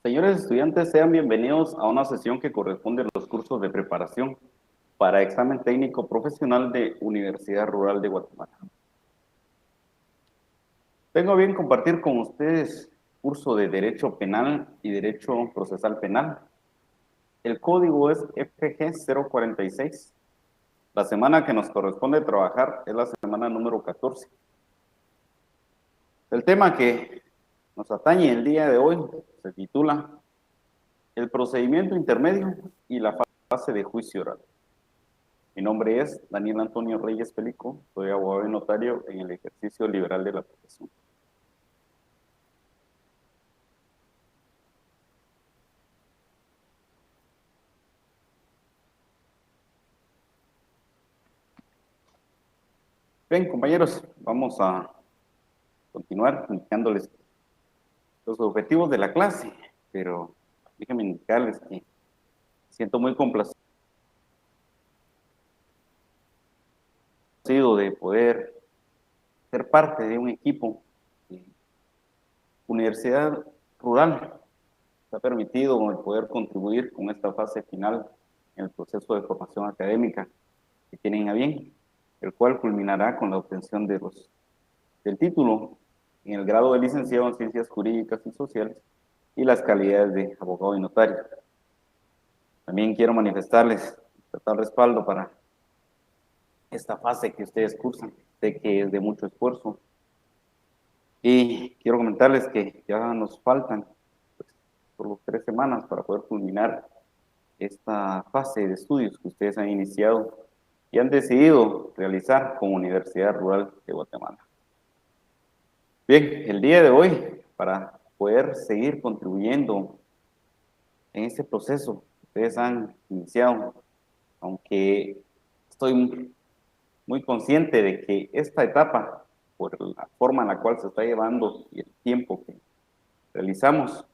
Señores estudiantes, sean bienvenidos a una sesión que corresponde a los cursos de preparación para examen técnico profesional de Universidad Rural de Guatemala. Tengo a bien compartir con ustedes curso de Derecho Penal y Derecho Procesal Penal. El código es FG 046. La semana que nos corresponde trabajar es la semana número 14. El tema que nos atañe el día de hoy se titula El procedimiento intermedio y la fase de juicio oral. Mi nombre es Daniel Antonio Reyes Pelico, soy abogado y notario en el ejercicio liberal de la profesión. Bien, compañeros, vamos a continuar indicándoles los objetivos de la clase, pero déjenme indicarles que siento muy complacido de poder ser parte de un equipo de Universidad Rural. Se ha permitido el poder contribuir con esta fase final en el proceso de formación académica que tienen a bien, el cual culminará con la obtención del título en el grado de licenciado en Ciencias Jurídicas y Sociales y las calidades de abogado y notario. También quiero manifestarles total respaldo para esta fase que ustedes cursan. Sé que es de mucho esfuerzo y quiero comentarles que ya nos faltan solo 3 semanas para poder culminar esta fase de estudios que ustedes han iniciado y han decidido realizar con Universidad Rural de Guatemala. Bien, el día de hoy, para poder seguir contribuyendo en este proceso que ustedes han iniciado, aunque estoy muy consciente de que esta etapa, por la forma en la cual se está llevando y el tiempo que realizamos,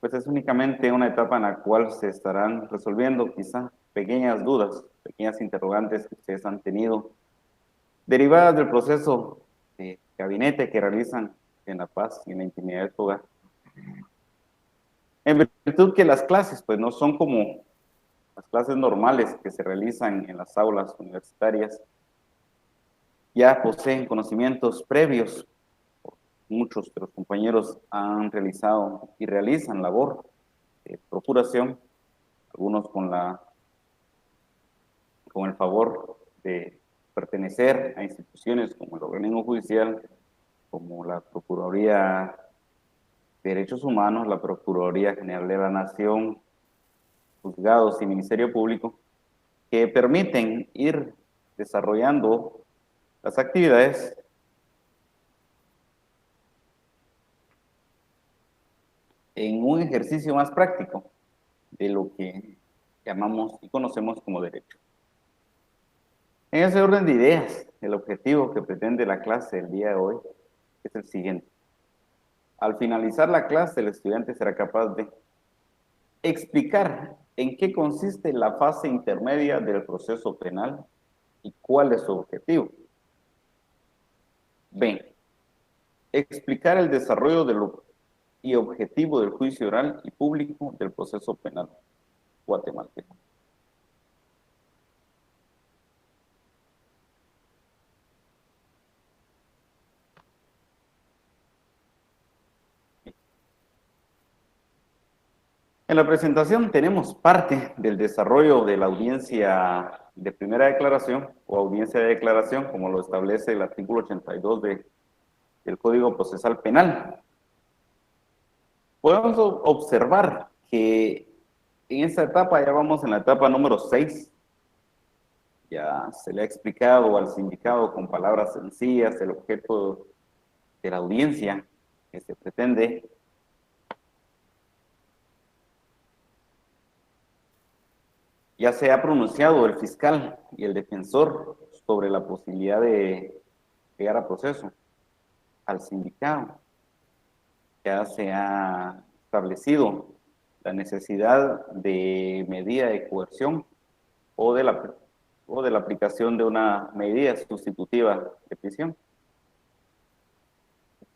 pues es únicamente una etapa en la cual se estarán resolviendo quizá pequeñas dudas, pequeñas interrogantes que ustedes han tenido, derivadas del proceso de gabinete que realizan en la paz y en la intimidad de su hogar. En virtud que las clases, pues no son como las clases normales que se realizan en las aulas universitarias, ya poseen conocimientos previos. Muchos de los compañeros han realizado y realizan labor de procuración, algunos con el favor de pertenecer a instituciones como el organismo judicial, como la Procuraduría de Derechos Humanos, la Procuraduría General de la Nación, juzgados y Ministerio Público, que permiten ir desarrollando las actividades en un ejercicio más práctico de lo que llamamos y conocemos como derecho. En ese orden de ideas, el objetivo que pretende la clase del día de hoy es el siguiente. Al finalizar la clase, el estudiante será capaz de explicar en qué consiste la fase intermedia del proceso penal y cuál es su objetivo. B. Explicar el desarrollo y objetivo del juicio oral y público del proceso penal guatemalteco. En la presentación tenemos parte del desarrollo de la audiencia de primera declaración o audiencia de declaración, como lo establece el artículo 82 del Código Procesal Penal. Podemos observar que en esta etapa, ya vamos en la etapa número 6, ya se le ha explicado al sindicado con palabras sencillas el objeto de la audiencia que se pretende. Ya se ha pronunciado el fiscal y el defensor sobre la posibilidad de llegar a proceso al sindicado. Ya se ha establecido la necesidad de medida de coerción o de la aplicación de una medida sustitutiva de prisión.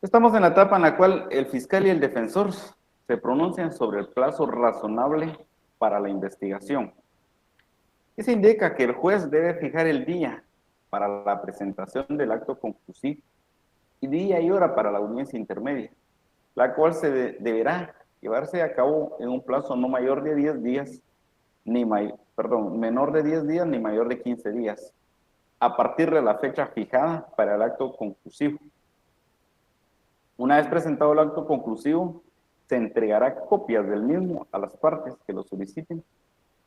Estamos en la etapa en la cual el fiscal y el defensor se pronuncian sobre el plazo razonable para la investigación. Eso indica que el juez debe fijar el día para la presentación del acto conclusivo y día y hora para la audiencia intermedia, la cual deberá llevarse a cabo en un plazo no mayor de 10 días, menor de 10 días ni mayor de 15 días, a partir de la fecha fijada para el acto conclusivo. Una vez presentado el acto conclusivo, se entregará copias del mismo a las partes que lo soliciten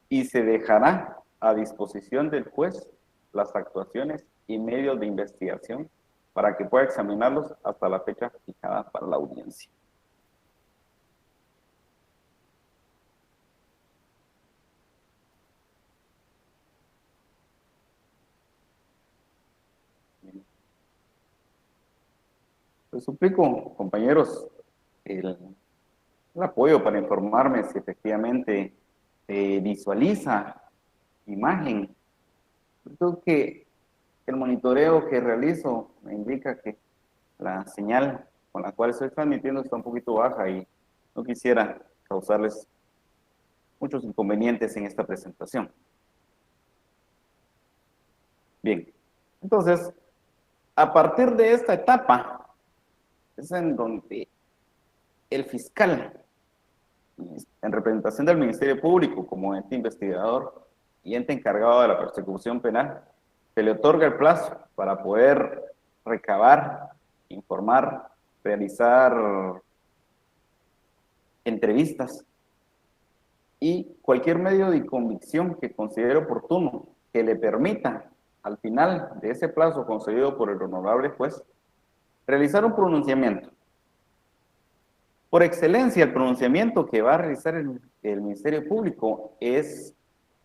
y se dejará a disposición del juez las actuaciones y medios de investigación para que pueda examinarlos hasta la fecha fijada para la audiencia. Les suplico, compañeros, el apoyo para informarme si efectivamente visualiza imagen. Creo que el monitoreo que realizo me indica que la señal con la cual estoy transmitiendo está un poquito baja y no quisiera causarles muchos inconvenientes en esta presentación. Bien, entonces, a partir de esta etapa, es en donde el fiscal, en representación del Ministerio Público como ente investigador y ente encargado de la persecución penal, se le otorga el plazo para poder recabar, informar, realizar entrevistas y cualquier medio de convicción que considere oportuno que le permita, al final de ese plazo concedido por el honorable juez, realizar un pronunciamiento. Por excelencia, el pronunciamiento que va a realizar el Ministerio Público es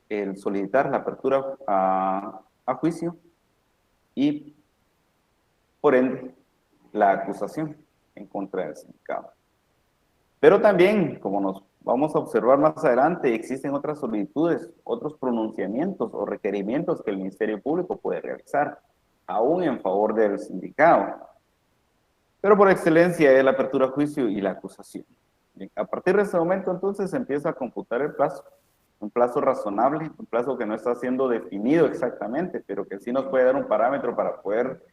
el solicitar la apertura a juicio y, por ende, la acusación en contra del sindicato. Pero también, como nos vamos a observar más adelante, existen otras solicitudes, otros pronunciamientos o requerimientos que el Ministerio Público puede realizar, aún en favor del sindicato. Pero por excelencia es la apertura a juicio y la acusación. Bien, a partir de ese momento, entonces, se empieza a computar el plazo. Un plazo razonable, un plazo que no está siendo definido exactamente, pero que sí nos puede dar un parámetro para poder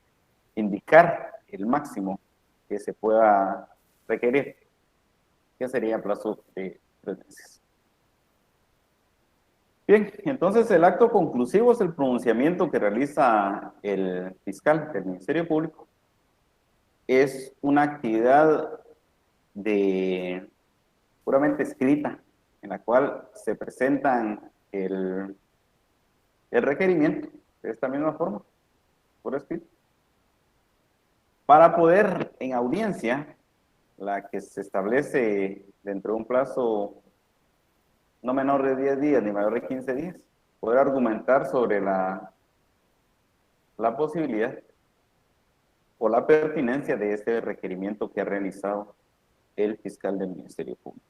indicar el máximo que se pueda requerir, que sería plazo de 3 meses. Bien, entonces el acto conclusivo es el pronunciamiento que realiza el fiscal del Ministerio Público. Es una actividad puramente escrita, en la cual se presentan el requerimiento de esta misma forma, por escrito, para poder en audiencia, la que se establece dentro de un plazo no menor de 10 días ni mayor de 15 días, poder argumentar sobre la posibilidad o la pertinencia de este requerimiento que ha realizado el fiscal del Ministerio Público.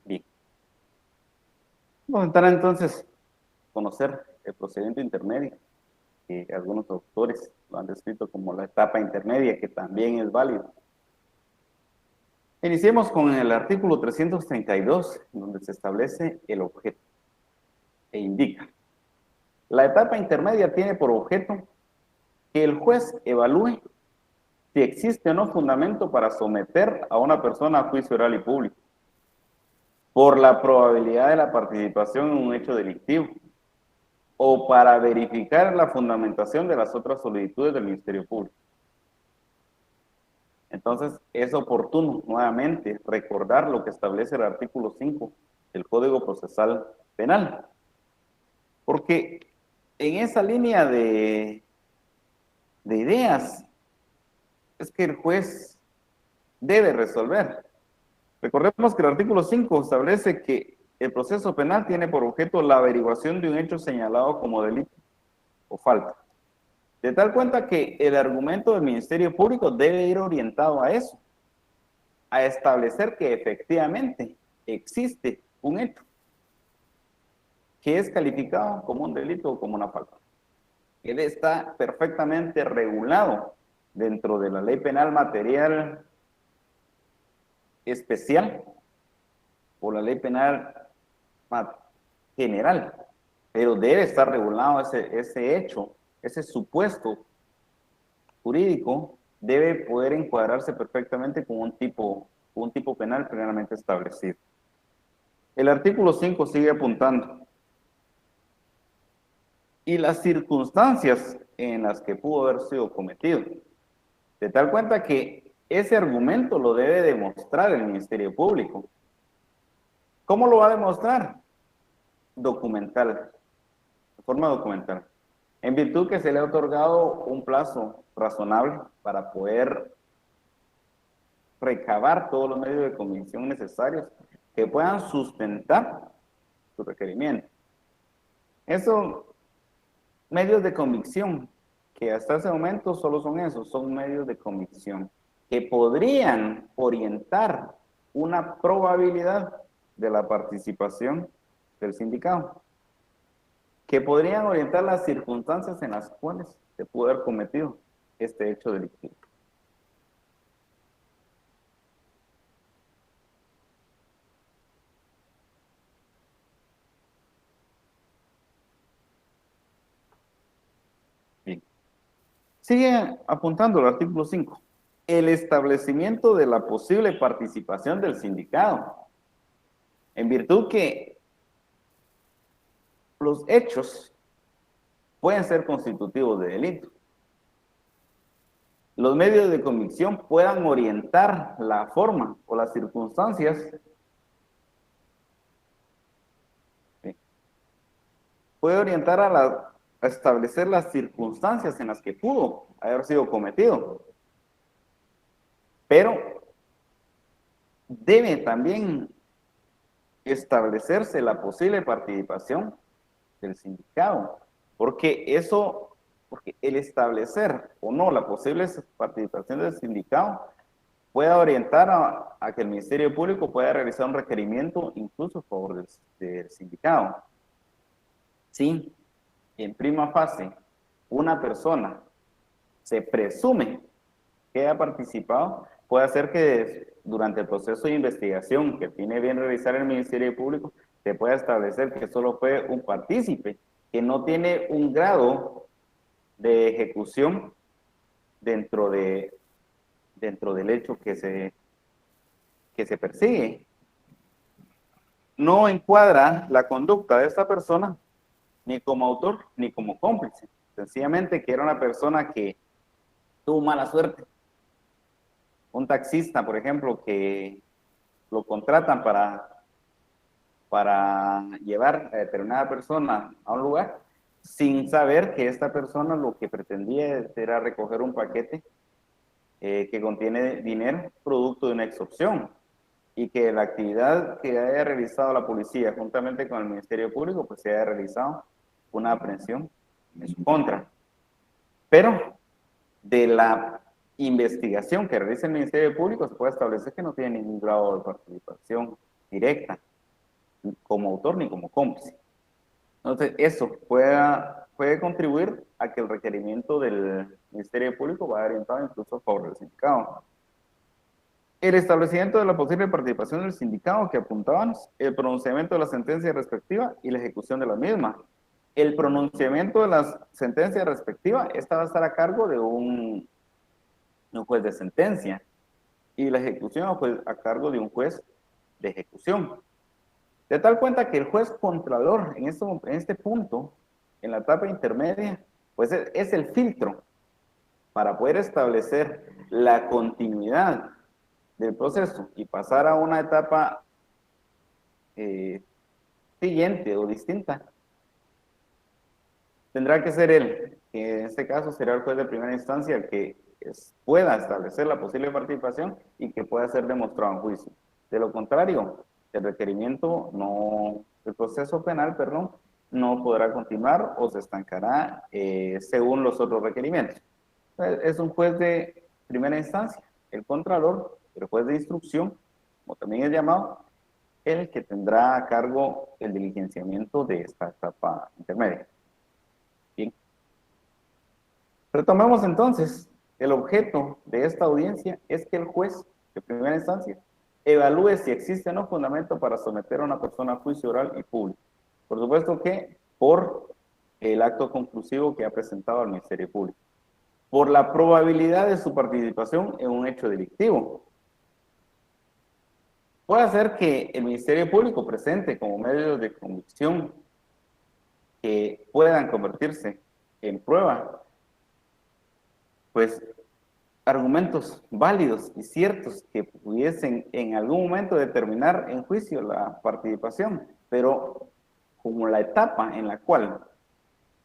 Bien. Vamos a entrar entonces a conocer el procedimiento intermedio, que algunos autores lo han descrito como la etapa intermedia, que también es válido. Iniciemos con el artículo 332, donde se establece el objeto e indica: la etapa intermedia tiene por objeto que el juez evalúe si existe o no fundamento para someter a una persona a juicio oral y público por la probabilidad de la participación en un hecho delictivo o para verificar la fundamentación de las otras solicitudes del Ministerio Público. Entonces, es oportuno nuevamente recordar lo que establece el artículo 5 del Código Procesal Penal, porque en esa línea de ideas es que el juez debe resolver. Recordemos que el artículo 5 establece que el proceso penal tiene por objeto la averiguación de un hecho señalado como delito o falta. De tal cuenta que el argumento del Ministerio Público debe ir orientado a eso, a establecer que efectivamente existe un hecho que es calificado como un delito o como una falta. Él está perfectamente regulado dentro de la ley penal material especial o la ley penal general, pero debe estar regulado ese hecho, ese supuesto jurídico debe poder encuadrarse perfectamente con un tipo penal plenamente establecido. El artículo 5 sigue apuntando. Y las circunstancias en las que pudo haber sido cometido. De tal cuenta que ese argumento lo debe demostrar el Ministerio Público. ¿Cómo lo va a demostrar? Documental, de forma documental. En virtud que se le ha otorgado un plazo razonable para poder recabar todos los medios de convicción necesarios que puedan sustentar su requerimiento. Esos medios de convicción, que hasta ese momento solo son esos, son medios de convicción, que podrían orientar una probabilidad de la participación del sindicado, que podrían orientar las circunstancias en las cuales se pudo haber cometido este hecho delictivo. Bien. Sigue apuntando el artículo 5. El establecimiento de la posible participación del sindicado, en virtud que los hechos pueden ser constitutivos de delito. Los medios de convicción puedan orientar la forma o las circunstancias. ¿Sí? Puede orientar a establecer las circunstancias en las que pudo haber sido cometido. Pero debe también establecerse la posible participación del sindicado, porque el establecer o no la posible participación del sindicado pueda orientar a que el Ministerio Público pueda realizar un requerimiento incluso a favor del sindicado. Si en prima fase una persona se presume que ha participado, puede hacer que durante el proceso de investigación que tiene bien realizar el Ministerio Público, se pueda establecer que solo fue un partícipe, que no tiene un grado de ejecución dentro del hecho que se persigue. No encuadra la conducta de esta persona ni como autor ni como cómplice. Sencillamente que era una persona que tuvo mala suerte. Un taxista, por ejemplo, que lo contratan para llevar a determinada persona a un lugar, sin saber que esta persona lo que pretendía era recoger un paquete que contiene dinero producto de una extorsión, y que la actividad que haya realizado la policía juntamente con el Ministerio Público, pues se haya realizado una aprehensión en su contra. Pero de la investigación que realiza el Ministerio Público se puede establecer que no tiene ningún grado de participación directa como autor ni como cómplice. Entonces, eso puede contribuir a que el requerimiento del Ministerio Público vaya orientado incluso a favor del sindicado. El establecimiento de la posible participación del sindicado que apuntábamos, el pronunciamiento de la sentencia respectiva y la ejecución de la misma. El pronunciamiento de la sentencia respectiva, esta va a estar a cargo de un juez de sentencia, y la ejecución a cargo de un juez de ejecución. De tal cuenta que el juez contralor en este punto, en la etapa intermedia, pues es el filtro para poder establecer la continuidad del proceso y pasar a una etapa siguiente o distinta. Tendrá que ser él, que en este caso será el juez de primera instancia el que pueda establecer la posible participación y que pueda ser demostrado en juicio. De lo contrario, el proceso penal, no podrá continuar o se estancará según los otros requerimientos. Es un juez de primera instancia, el contralor, el juez de instrucción, como también es llamado, el que tendrá a cargo el diligenciamiento de esta etapa intermedia. Bien. Retomemos entonces. El objeto de esta audiencia es que el juez de primera instancia evalúe si existe o no fundamento para someter a una persona a juicio oral y público. Por supuesto que por el acto conclusivo que ha presentado al Ministerio Público, por la probabilidad de su participación en un hecho delictivo. Puede ser que el Ministerio Público presente como medios de convicción que puedan convertirse en prueba, pues argumentos válidos y ciertos que pudiesen en algún momento determinar en juicio la participación, pero como la etapa en la cual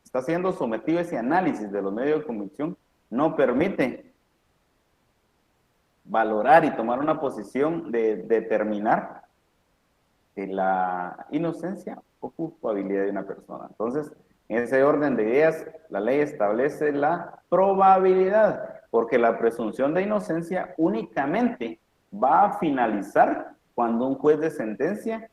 está siendo sometido ese análisis de los medios de convicción no permite valorar y tomar una posición de determinar la inocencia o culpabilidad de una persona. Entonces, en ese orden de ideas, la ley establece la probabilidad, porque la presunción de inocencia únicamente va a finalizar cuando un juez de sentencia,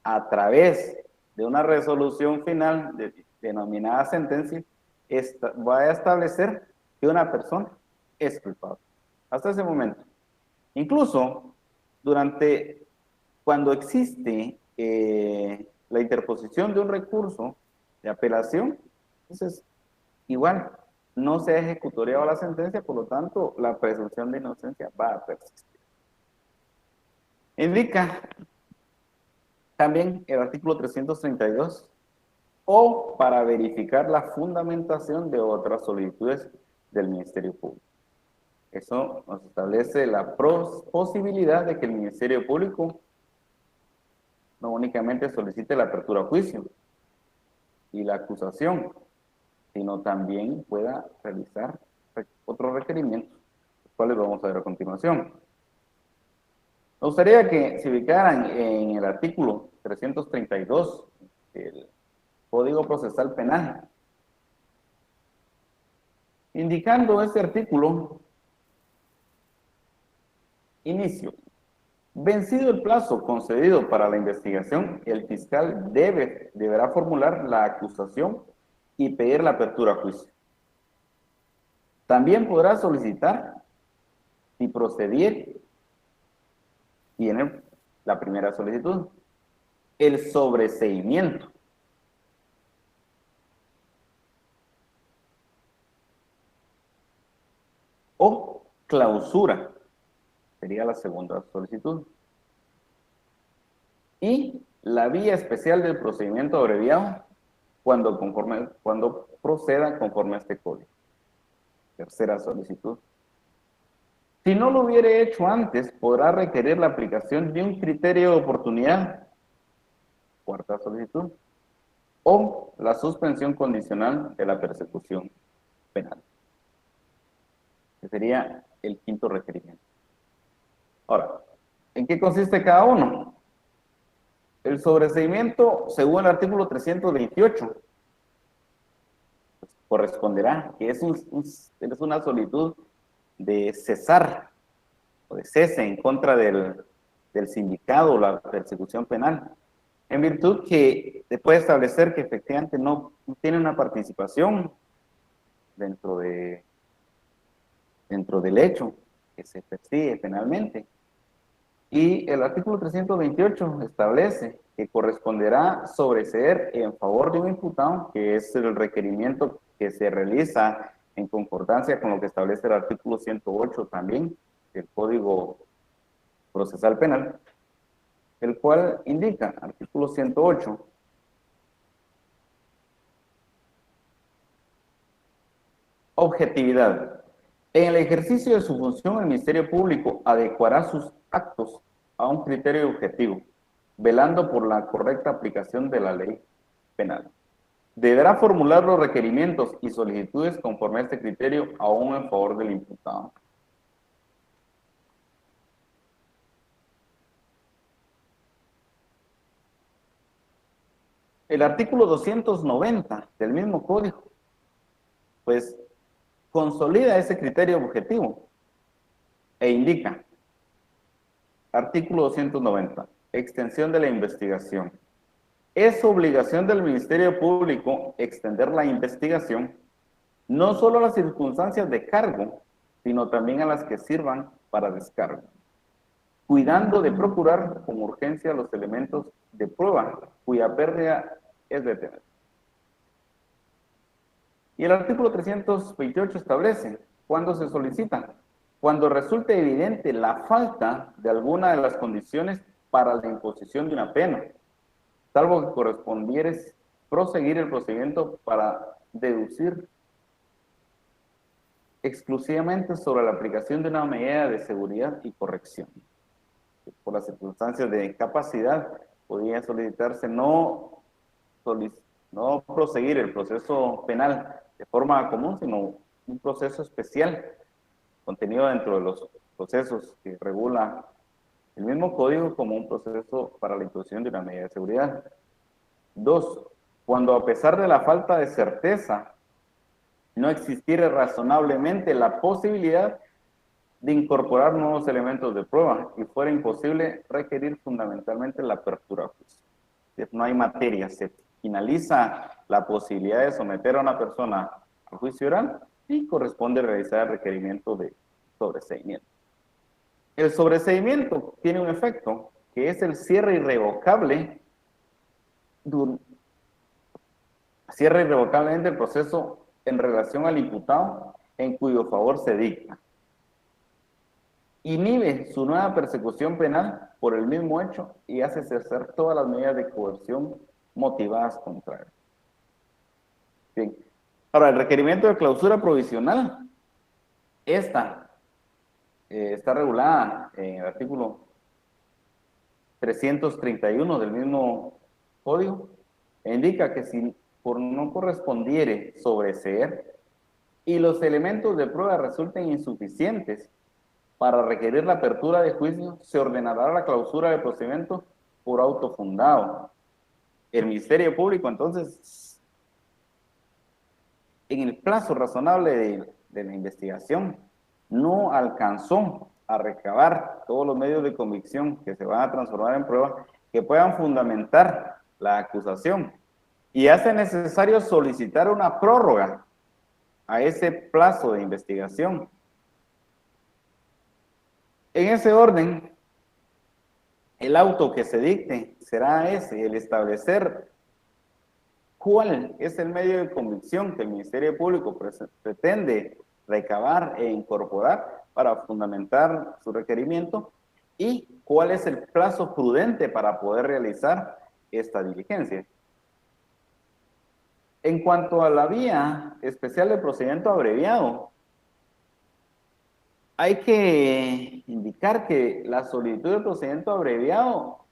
a través de una resolución final denominada sentencia, va a establecer que una persona es culpable. Hasta ese momento. Incluso, cuando existe la interposición de un recurso de apelación, entonces igual no se ha ejecutoriado la sentencia, por lo tanto la presunción de inocencia va a persistir. Indica también el artículo 332, o para verificar la fundamentación de otras solicitudes del Ministerio Público. Eso nos establece la posibilidad de que el Ministerio Público no únicamente solicite la apertura a juicio y la acusación, sino también pueda realizar otros requerimientos, los cuales vamos a ver a continuación. Me gustaría que se ubicaran en el artículo 332 del Código Procesal Penal, indicando este artículo, inicio. Vencido el plazo concedido para la investigación, el fiscal deberá formular la acusación y pedir la apertura a juicio. También podrá solicitar, si procediere, tiene la primera solicitud, el sobreseimiento. O clausura, sería la segunda solicitud. Y la vía especial del procedimiento abreviado cuando proceda conforme a este código. Tercera solicitud. Si no lo hubiere hecho antes, podrá requerir la aplicación de un criterio de oportunidad. Cuarta solicitud. O la suspensión condicional de la persecución penal. Que sería el quinto requerimiento. Ahora, ¿en qué consiste cada uno? El sobreseimiento, según el artículo 328, corresponderá, que es una solicitud de cesar o de cese en contra del sindicado o la persecución penal, en virtud que se puede establecer que efectivamente no tiene una participación dentro del hecho que se persigue penalmente. Y el artículo 328 establece que corresponderá sobreseer en favor de un imputado, que es el requerimiento que se realiza en concordancia con lo que establece el artículo 108 también del Código Procesal Penal, el cual indica, artículo 108, objetividad. En el ejercicio de su función, el Ministerio Público adecuará sus actos a un criterio objetivo, velando por la correcta aplicación de la ley penal. Deberá formular los requerimientos y solicitudes conforme a este criterio, aún en favor del imputado. El artículo 290 del mismo código, pues, consolida ese criterio objetivo e indica, artículo 290, extensión de la investigación. Es obligación del Ministerio Público extender la investigación no solo a las circunstancias de cargo, sino también a las que sirvan para descargo, cuidando de procurar con urgencia los elementos de prueba cuya pérdida es de tener. Y el artículo 328 establece, ¿cuándo se solicita? Cuando resulte evidente la falta de alguna de las condiciones para la imposición de una pena, salvo que correspondieres proseguir el procedimiento para deducir exclusivamente sobre la aplicación de una medida de seguridad y corrección. Por las circunstancias de incapacidad, podría solicitarse no proseguir el proceso penal de forma común, sino un proceso especial contenido dentro de los procesos que regula el mismo código como un proceso para la imposición de una medida de seguridad. 2. Cuando a pesar de la falta de certeza no existiera razonablemente la posibilidad de incorporar nuevos elementos de prueba y fuera imposible requerir fundamentalmente la apertura a juicio. No hay materia, se finaliza la posibilidad de someter a una persona a juicio oral y corresponde realizar el requerimiento de sobreseimiento. El sobreseimiento tiene un efecto que es el cierre irrevocablemente el proceso en relación al imputado en cuyo favor se dicta. Inhibe su nueva persecución penal por el mismo hecho y hace cesar todas las medidas de coerción motivadas contra él. Bien. Ahora, el requerimiento de clausura provisional, esta está regulada en el artículo 331 del mismo código, e indica que si por no correspondiere sobreseer y los elementos de prueba resulten insuficientes para requerir la apertura de juicio, se ordenará la clausura del procedimiento por auto fundado. El Ministerio Público, entonces, en el plazo razonable de la investigación, no alcanzó a recabar todos los medios de convicción que se van a transformar en prueba que puedan fundamentar la acusación y hace necesario solicitar una prórroga a ese plazo de investigación. En ese orden, el auto que se dicte será ese, el establecer cuál es el medio de convicción que el Ministerio Público pretende recabar e incorporar para fundamentar su requerimiento y cuál es el plazo prudente para poder realizar esta diligencia. En cuanto a la vía especial de procedimiento abreviado, hay que indicar que la solicitud de procedimiento abreviado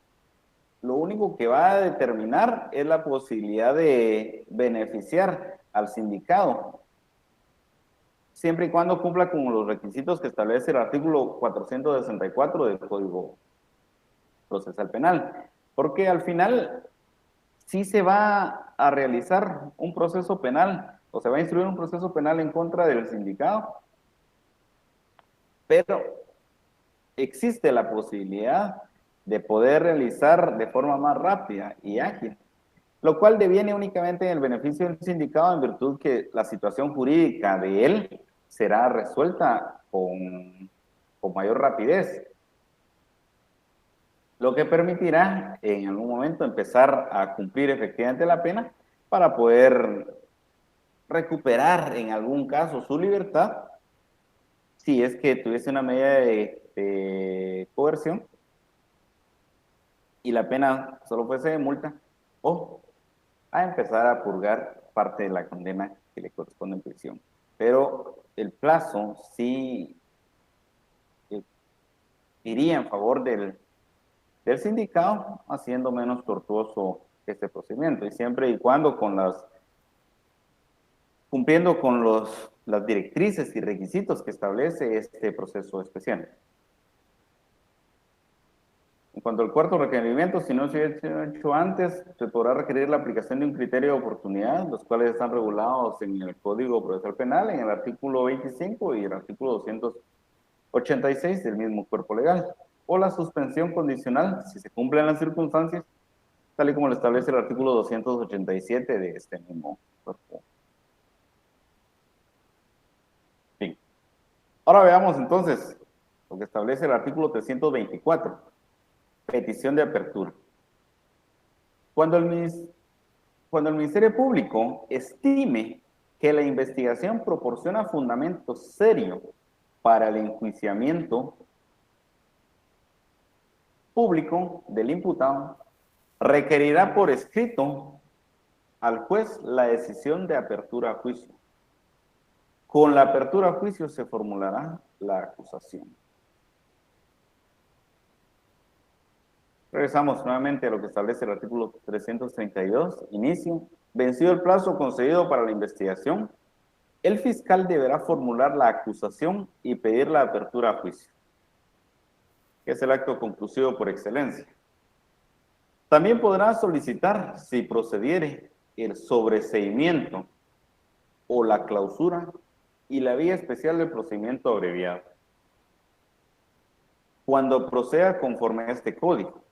lo único que va a determinar es la posibilidad de beneficiar al sindicado, siempre y cuando cumpla con los requisitos que establece el artículo 464 del Código Procesal Penal, porque al final sí se va a realizar un proceso penal, o se va a instruir un proceso penal en contra del sindicado, pero existe la posibilidad de poder realizar de forma más rápida y ágil, lo cual deviene únicamente en el beneficio del sindicado en virtud que la situación jurídica de él será resuelta con mayor rapidez, lo que permitirá en algún momento empezar a cumplir efectivamente la pena para poder recuperar en algún caso su libertad si es que tuviese una medida de coerción y la pena solo fuese de multa, o a empezar a purgar parte de la condena que le corresponde en prisión. Pero el plazo sí iría en favor del sindicado, haciendo menos tortuoso este procedimiento, y siempre y cuando cumpliendo con las directrices y requisitos que establece este proceso especial. cuanto al cuarto requerimiento, si no se ha hecho antes, se podrá requerir la aplicación de un criterio de oportunidad, los cuales están regulados en el Código Procesal Penal, en el artículo 25 y el artículo 286 del mismo cuerpo legal, o la suspensión condicional, si se cumplen las circunstancias, tal y como lo establece el artículo 287 de este mismo cuerpo. Bien. Ahora veamos entonces lo que establece el artículo 324, petición de apertura. Cuando el Ministerio Público estime que la investigación proporciona fundamento serio para el enjuiciamiento público del imputado, requerirá por escrito al juez la decisión de apertura a juicio. Con la apertura a juicio se formulará la acusación. Regresamos nuevamente a lo que establece el artículo 332, inicio. Vencido el plazo concedido para la investigación, el fiscal deberá formular la acusación y pedir la apertura a juicio, que es el acto conclusivo por excelencia. También podrá solicitar, si procediere, el sobreseimiento o la clausura y la vía especial del procedimiento abreviado, cuando proceda conforme a este código.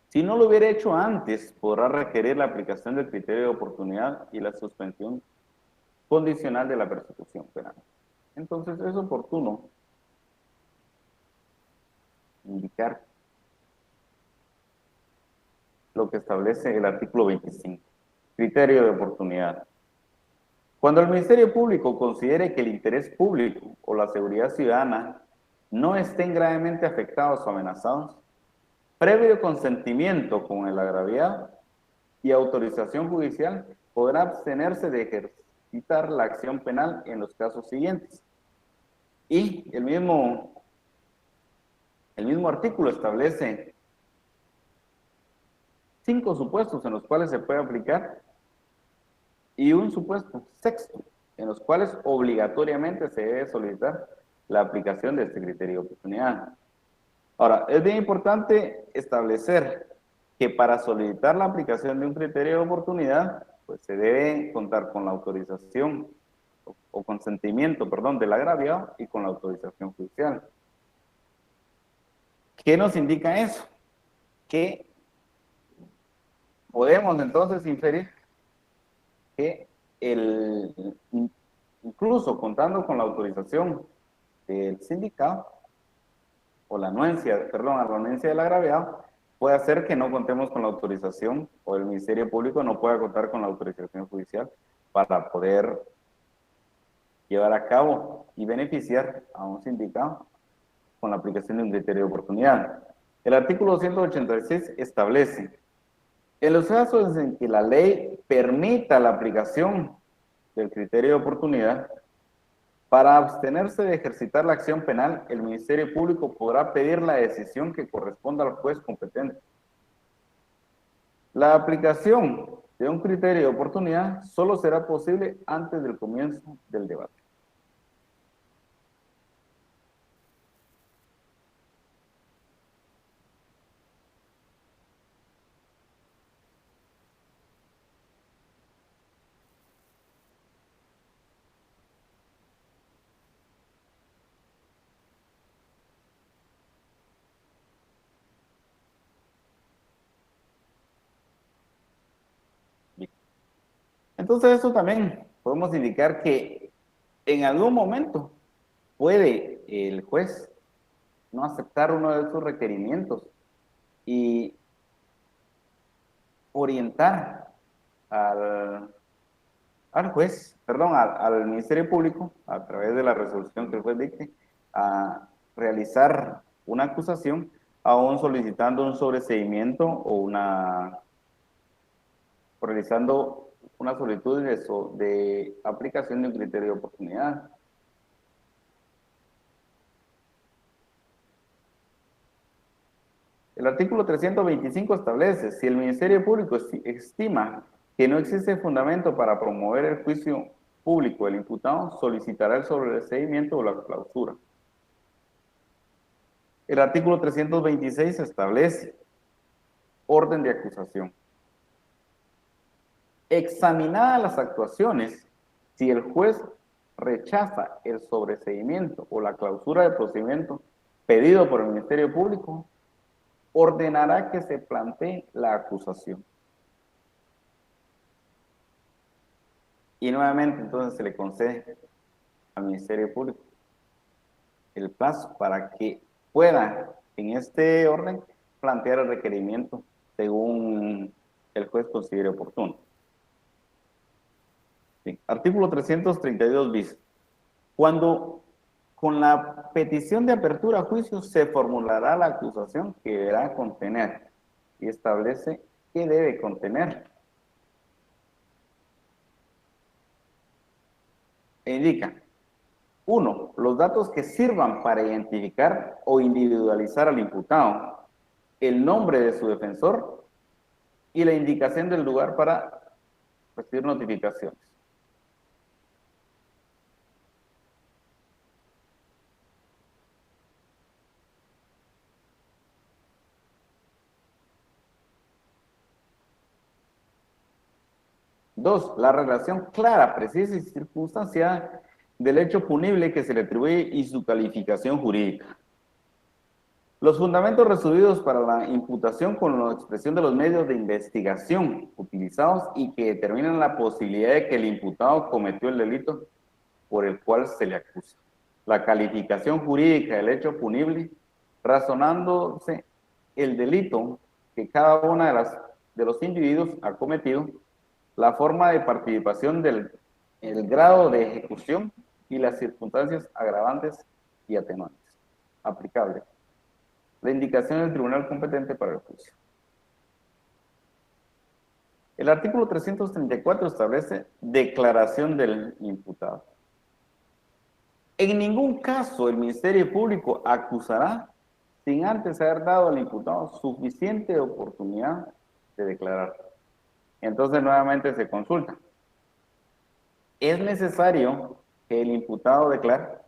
Si no lo hubiera hecho antes, podrá requerir la aplicación del criterio de oportunidad y la suspensión condicional de la persecución penal. Entonces es oportuno indicar lo que establece el artículo 25, criterio de oportunidad. Cuando el Ministerio Público considere que el interés público o la seguridad ciudadana no estén gravemente afectados o amenazados, previo consentimiento con el agraviado y autorización judicial, podrá abstenerse de ejercitar la acción penal en los casos siguientes. Y el mismo artículo establece 5 supuestos en los cuales se puede aplicar y un supuesto sexto en los cuales obligatoriamente se debe solicitar la aplicación de este criterio de oportunidad. Ahora, es bien importante establecer que para solicitar la aplicación de un criterio de oportunidad, pues se debe contar con la autorización o consentimiento, perdón, del agraviado y con la autorización judicial. ¿Qué nos indica eso? Que podemos entonces inferir que incluso contando con la autorización del sindicado, o la anuencia, perdón, a la anuencia del agraviado, puede hacer que no contemos con la autorización o el Ministerio Público no pueda contar con la autorización judicial para poder llevar a cabo y beneficiar a un sindicado con la aplicación de un criterio de oportunidad. El artículo 186 establece, en los casos en que la ley permita la aplicación del criterio de oportunidad, para abstenerse de ejercitar la acción penal, el Ministerio Público podrá pedir la decisión que corresponda al juez competente. La aplicación de un criterio de oportunidad solo será posible antes del comienzo del debate. Entonces eso también podemos indicar que en algún momento puede el juez no aceptar uno de esos requerimientos y orientar al juez, perdón, al Ministerio Público, a través de la resolución que el juez dicte, a realizar una acusación, aún solicitando un sobreseimiento o realizando una solicitud de aplicación de un criterio de oportunidad. El artículo 325 establece, si el Ministerio Público estima que no existe fundamento para promover el juicio público del imputado, solicitará el sobreseimiento o la clausura. El artículo 326 establece orden de acusación. Examinadas las actuaciones, si el juez rechaza el sobreseimiento o la clausura del procedimiento pedido por el Ministerio Público, ordenará que se plantee la acusación. Y nuevamente entonces se le concede al Ministerio Público el plazo para que pueda en este orden plantear el requerimiento según el juez considere oportuno. Sí. Artículo 332 bis. Cuando con la petición de apertura a juicio se formulará la acusación que deberá contener y establece qué debe contener. E indica, 1. Los datos que sirvan para identificar o individualizar al imputado, el nombre de su defensor y la indicación del lugar para recibir notificaciones. Dos, la relación clara, precisa y circunstanciada del hecho punible que se le atribuye y su calificación jurídica. Los fundamentos resumidos para la imputación con la expresión de los medios de investigación utilizados y que determinan la posibilidad de que el imputado cometió el delito por el cual se le acusa. La calificación jurídica del hecho punible, razonándose el delito que cada una de los individuos ha cometido, la forma de participación el grado de ejecución y las circunstancias agravantes y atenuantes aplicables. La indicación del tribunal competente para el juicio. El artículo 334 establece declaración del imputado. En ningún caso el Ministerio Público acusará sin antes haber dado al imputado suficiente oportunidad de declarar. Entonces nuevamente se consulta. ¿Es necesario que el imputado declare?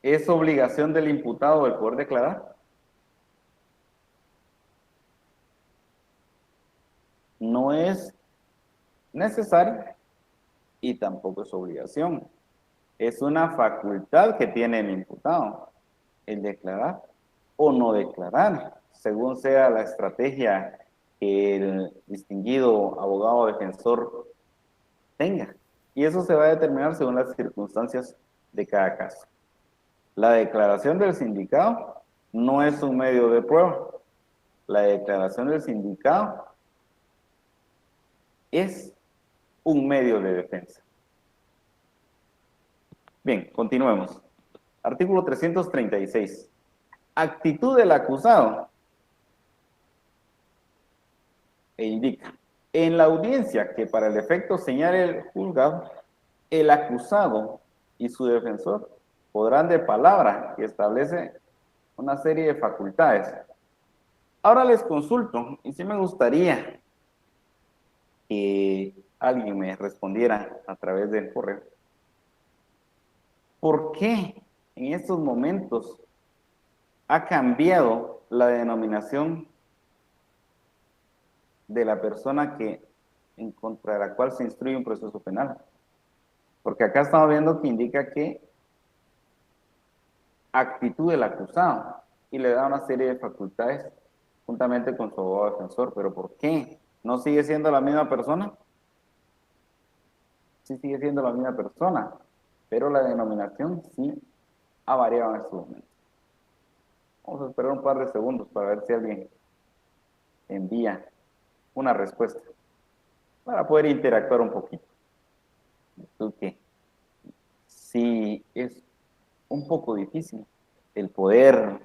¿Es obligación del imputado el poder declarar? No es necesario y tampoco es obligación. Es una facultad que tiene el imputado, el declarar o no declarar, según sea la estrategia que el distinguido abogado defensor tenga. Y eso se va a determinar según las circunstancias de cada caso. La declaración del sindicado no es un medio de prueba. La declaración del sindicado es un medio de defensa. Bien, continuemos. Artículo 336. Actitud del acusado. E indica, en la audiencia que para el efecto señale el juzgado, el acusado y su defensor podrán de palabra que establece una serie de facultades. Ahora les consulto, y sí me gustaría que alguien me respondiera a través del correo. ¿Por qué en estos momentos ha cambiado la denominación de la persona en contra de la cual se instruye un proceso penal? Porque acá estamos viendo que indica que actitud del acusado y le da una serie de facultades juntamente con su abogado defensor. ¿Pero por qué? ¿No sigue siendo la misma persona? Sí sigue siendo la misma persona, pero la denominación sí ha variado en estos momentos. Vamos a esperar un par de segundos para ver si alguien envía una respuesta para poder interactuar un poquito. Porque sí es un poco difícil el poder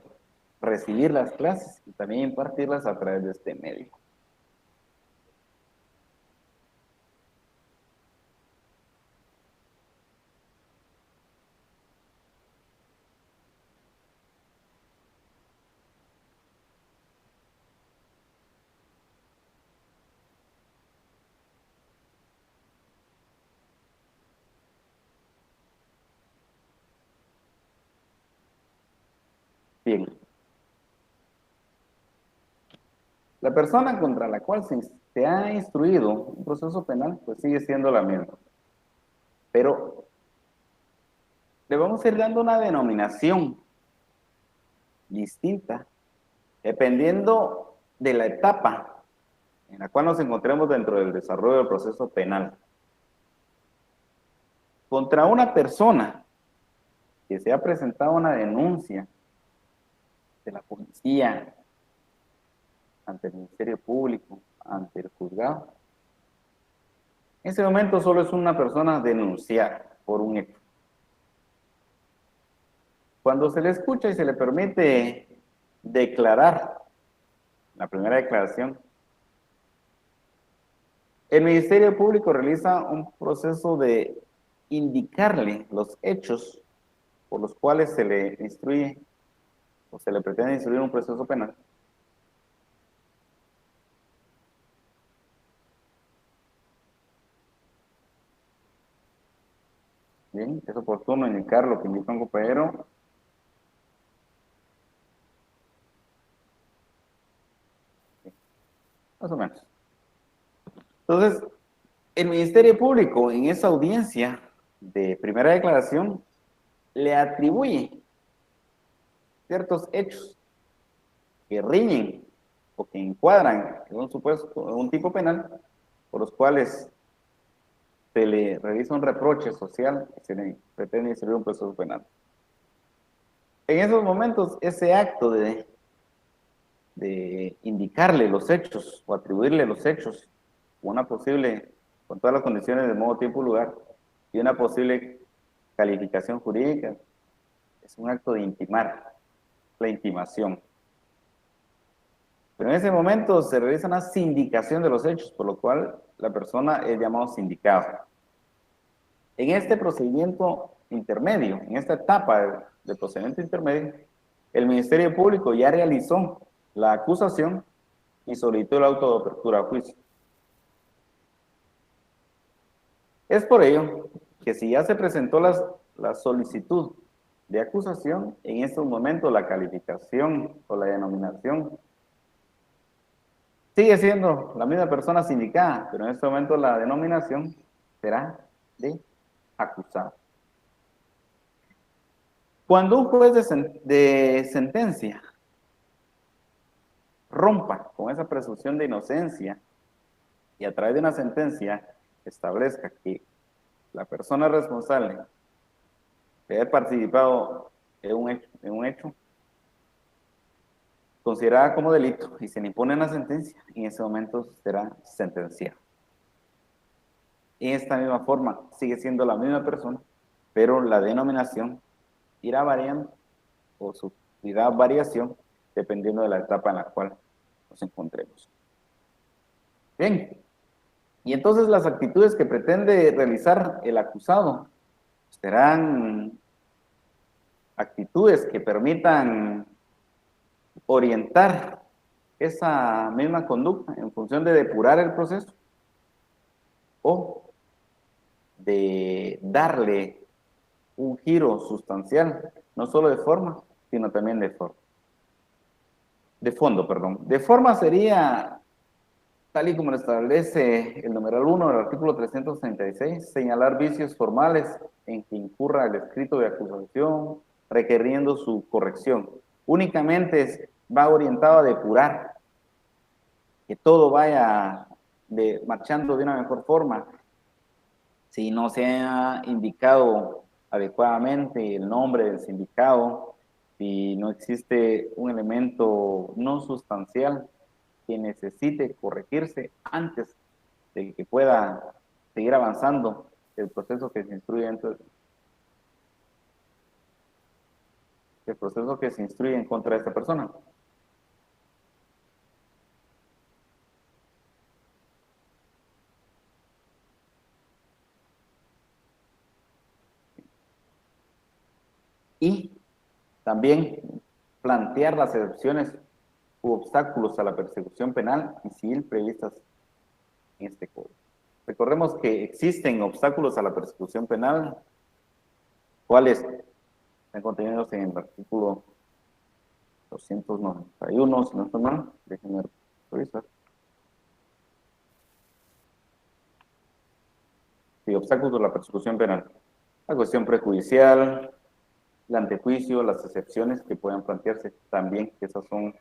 recibir las clases y también impartirlas a través de este medio. Bien, la persona contra la cual se ha instruido un proceso penal, pues sigue siendo la misma. Pero le vamos a ir dando una denominación distinta, dependiendo de la etapa en la cual nos encontremos dentro del desarrollo del proceso penal. Contra una persona que se ha presentado una denuncia de la policía, ante el Ministerio Público, ante el juzgado, en ese momento solo es una persona denunciada por un hecho. Cuando se le escucha y se le permite declarar, la primera declaración, el Ministerio Público realiza un proceso de indicarle los hechos por los cuales se le instruye o se le pretende instruir un proceso penal. Bien, es oportuno indicar lo que indica un compañero. Más o menos. Entonces, el Ministerio Público en esa audiencia de primera declaración le atribuye ciertos hechos que riñen o que encuadran en un supuesto, un tipo penal, por los cuales se le realiza un reproche social y se le pretende instruir un proceso penal. En esos momentos, ese acto de indicarle los hechos o atribuirle los hechos, una posible, con todas las condiciones de modo, tiempo y lugar, y una posible calificación jurídica, es un acto de intimar, la intimación. Pero en ese momento se realiza una sindicación de los hechos, por lo cual la persona es llamado sindicado. En este procedimiento intermedio, en esta etapa del procedimiento intermedio, el Ministerio Público ya realizó la acusación y solicitó el auto de apertura a juicio. Es por ello que si ya se presentó la solicitud de acusación, en estos momentos la calificación o la denominación sigue siendo la misma persona sindicada, pero en este momento la denominación será de acusado. Cuando un juez de sentencia rompa con esa presunción de inocencia y a través de una sentencia establezca que la persona responsable de haber participado en un hecho considerada como delito y se le impone una sentencia, en ese momento será sentenciado. En esta misma forma sigue siendo la misma persona, pero la denominación irá variando o sufrirá variación dependiendo de la etapa en la cual nos encontremos. Bien, y entonces las actitudes que pretende realizar el acusado serán actitudes que permitan orientar esa misma conducta en función de depurar el proceso o de darle un giro sustancial, no solo de forma, sino también de fondo, perdón. De forma sería, tal y como lo establece el numeral 1 del artículo 336, señalar vicios formales en que incurra el escrito de acusación, requiriendo su corrección. Únicamente va orientado a depurar, que todo vaya marchando de una mejor forma. Si no se ha indicado adecuadamente el nombre del sindicado, si no existe un elemento no sustancial que necesite corregirse antes de que pueda seguir avanzando el proceso que se instruye el proceso que se instruye en contra de esta persona. Y también plantear las excepciones u obstáculos a la persecución penal y civil previstas en este código. Recordemos que existen obstáculos a la persecución penal, cuáles están contenidos en el artículo 291, si no estoy mal, déjenme revisar. Sí, obstáculos de la persecución penal. La cuestión prejudicial, el antejuicio, las excepciones que puedan plantearse también, que esas son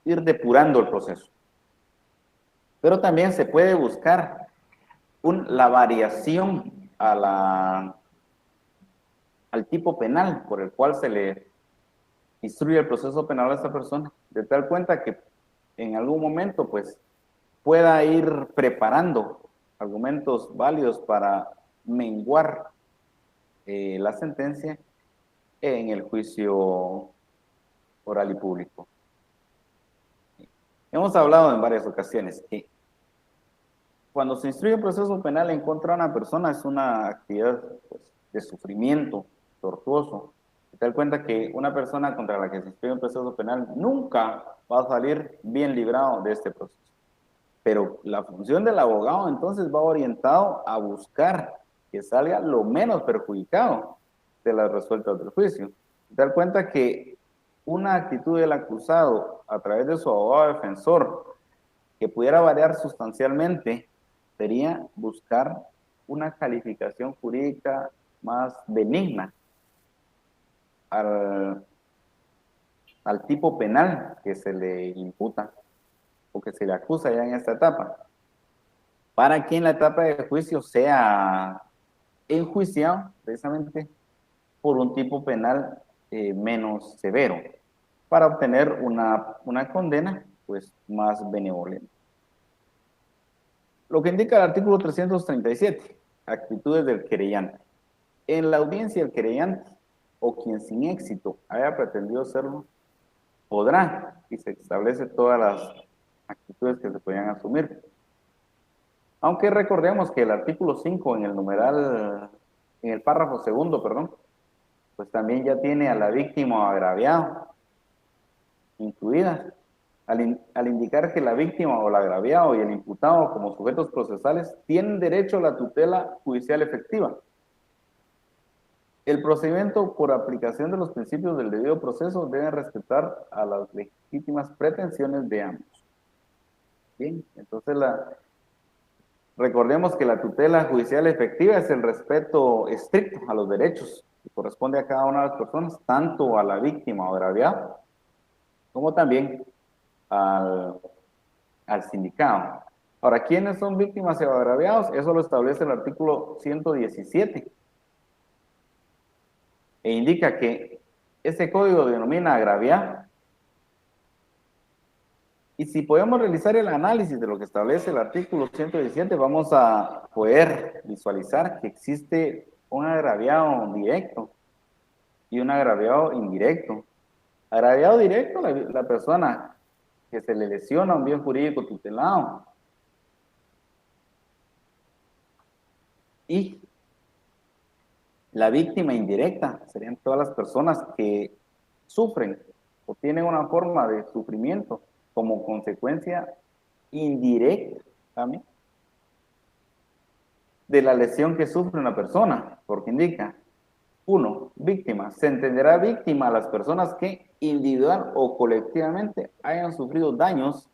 ir depurando el proceso. Pero también se puede buscar la variación al tipo penal por el cual se le instruye el proceso penal a esta persona, de tal cuenta que en algún momento pues pueda ir preparando argumentos válidos para menguar la sentencia en el juicio oral y público. Hemos hablado en varias ocasiones que cuando se instruye un proceso penal en contra de una persona es una actividad pues, de sufrimiento tortuoso. Se da cuenta que una persona contra la que se instruye un proceso penal nunca va a salir bien librado de este proceso. Pero la función del abogado entonces va orientado a buscar que salga lo menos perjudicado de las resueltas del juicio. Se da cuenta que una actitud del acusado a través de su abogado defensor que pudiera variar sustancialmente sería buscar una calificación jurídica más benigna al tipo penal que se le imputa o que se le acusa ya en esta etapa, para que en la etapa de juicio sea enjuiciado precisamente por un tipo penal menos severo, para obtener una condena pues más benevolente. Lo que indica el artículo 337, actitudes del querellante. En la audiencia, el querellante o quien sin éxito haya pretendido serlo, podrá, y se establece todas las actitudes que se podrían asumir. Aunque recordemos que el artículo 5 en el numeral, en el párrafo segundo, perdón, pues también ya tiene a la víctima o agraviado incluida, al indicar que la víctima o el agraviado y el imputado como sujetos procesales tienen derecho a la tutela judicial efectiva. El procedimiento por aplicación de los principios del debido proceso debe respetar a las legítimas pretensiones de ambos. Bien, entonces recordemos que la tutela judicial efectiva es el respeto estricto a los derechos que corresponde a cada una de las personas, tanto a la víctima o agraviado, como también al sindicado. Ahora, ¿quiénes son víctimas o agraviados? Eso lo establece el artículo 117. E indica que ese código denomina agraviado. Y si podemos realizar el análisis de lo que establece el artículo 117, vamos a poder visualizar que existe un agraviado directo y un agraviado indirecto. Agraviado directo, la persona que se le lesiona un bien jurídico tutelado. Y la víctima indirecta serían todas las personas que sufren o tienen una forma de sufrimiento como consecuencia indirecta también de la lesión que sufre una persona, porque indica, 1, víctima. Se entenderá víctima a las personas que individual o colectivamente hayan sufrido daños,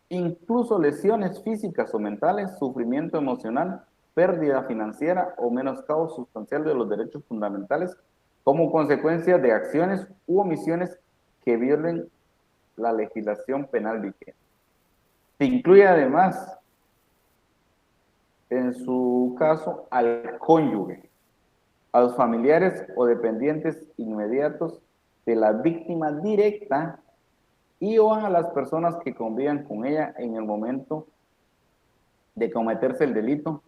incluso lesiones físicas o mentales, sufrimiento emocional, pérdida financiera o menoscabo sustancial de los derechos fundamentales como consecuencia de acciones u omisiones que violen la legislación penal vigente. Se incluye además, en su caso, al cónyuge, a los familiares o dependientes inmediatos de la víctima directa y o a las personas que convivan con ella en el momento de cometerse el delito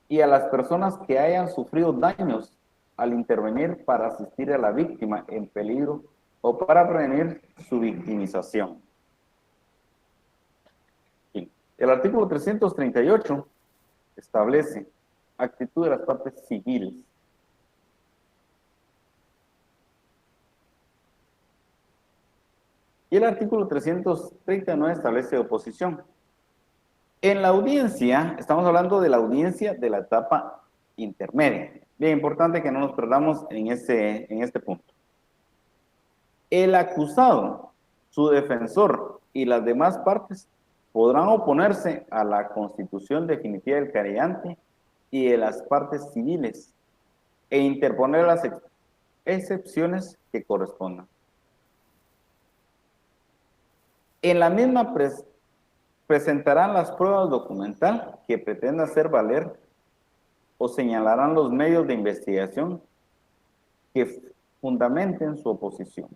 y a las personas que hayan sufrido daños al intervenir para asistir a la víctima en peligro o para prevenir su victimización. Bien. El artículo 338 establece actitud de las partes civiles. Y el artículo 339 establece oposición. En la audiencia, estamos hablando de la audiencia de la etapa intermedia. Bien importante que no nos perdamos en este punto. El acusado, su defensor y las demás partes podrán oponerse a la constitución definitiva del querellante y de las partes civiles e interponer las excepciones que correspondan. En la misma presentarán las pruebas documental que pretenda hacer valer o señalarán los medios de investigación que fundamenten su oposición.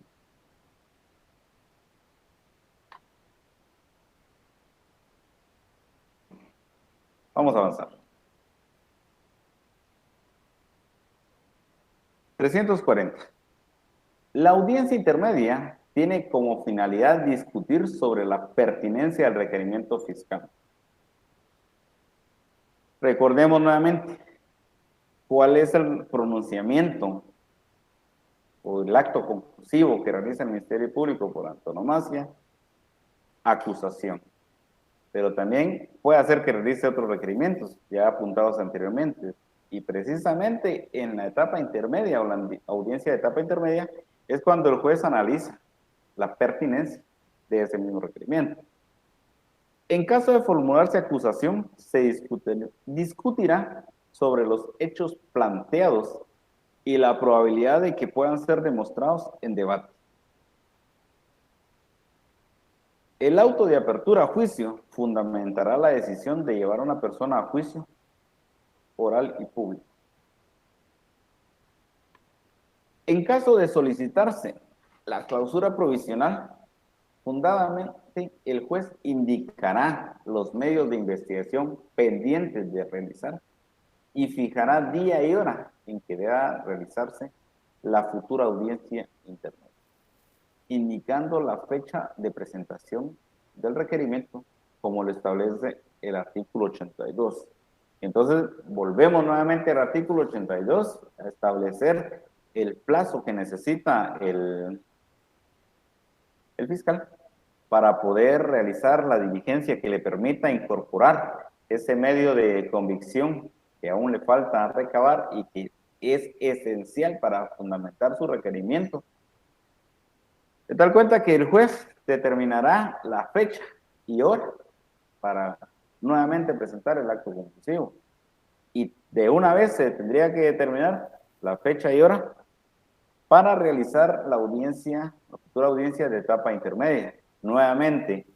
Vamos a avanzar. 340. La audiencia intermedia tiene como finalidad discutir sobre la pertinencia del requerimiento fiscal. Recordemos nuevamente cuál es el pronunciamiento o el acto conclusivo que realiza el Ministerio Público por antonomasia: acusación. Pero también puede hacer que realice otros requerimientos ya apuntados anteriormente. Y precisamente en la etapa intermedia o la audiencia de etapa intermedia es cuando el juez analiza la pertinencia de ese mismo requerimiento. En caso de formularse acusación, se discutirá sobre los hechos planteados y la probabilidad de que puedan ser demostrados en debate. El auto de apertura a juicio fundamentará la decisión de llevar a una persona a juicio oral y público. En caso de solicitarse la clausura provisional, fundadamente el juez indicará los medios de investigación pendientes de realizar y fijará día y hora en que deba realizarse la futura audiencia intermedia, indicando la fecha de presentación del requerimiento como lo establece el artículo 82. Entonces, volvemos nuevamente al artículo 82 a establecer el plazo que necesita el fiscal para poder realizar la diligencia que le permita incorporar ese medio de convicción que aún le falta recabar y que es esencial para fundamentar su requerimiento. De tal cuenta que el juez determinará la fecha y hora para nuevamente presentar el acto conclusivo. Y de una vez se tendría que determinar la fecha y hora para realizar la audiencia, la futura audiencia de etapa intermedia. Nuevamente,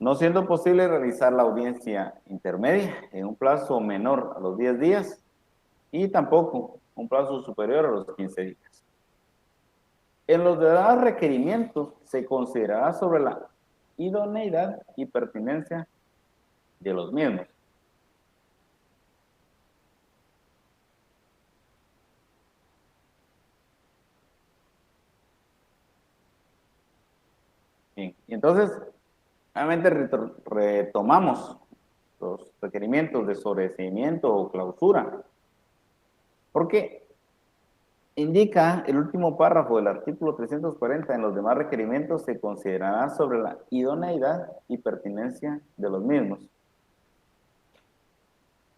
no siendo posible realizar la audiencia intermedia en un plazo menor a los 10 días y tampoco un plazo superior a los 15 días. En los demás requerimientos se considerará sobre la idoneidad y pertinencia de los mismos. Bien, y entonces, nuevamente retomamos los requerimientos de sobreseimiento o clausura, porque indica el último párrafo del artículo 340, en los demás requerimientos se considerará sobre la idoneidad y pertinencia de los mismos.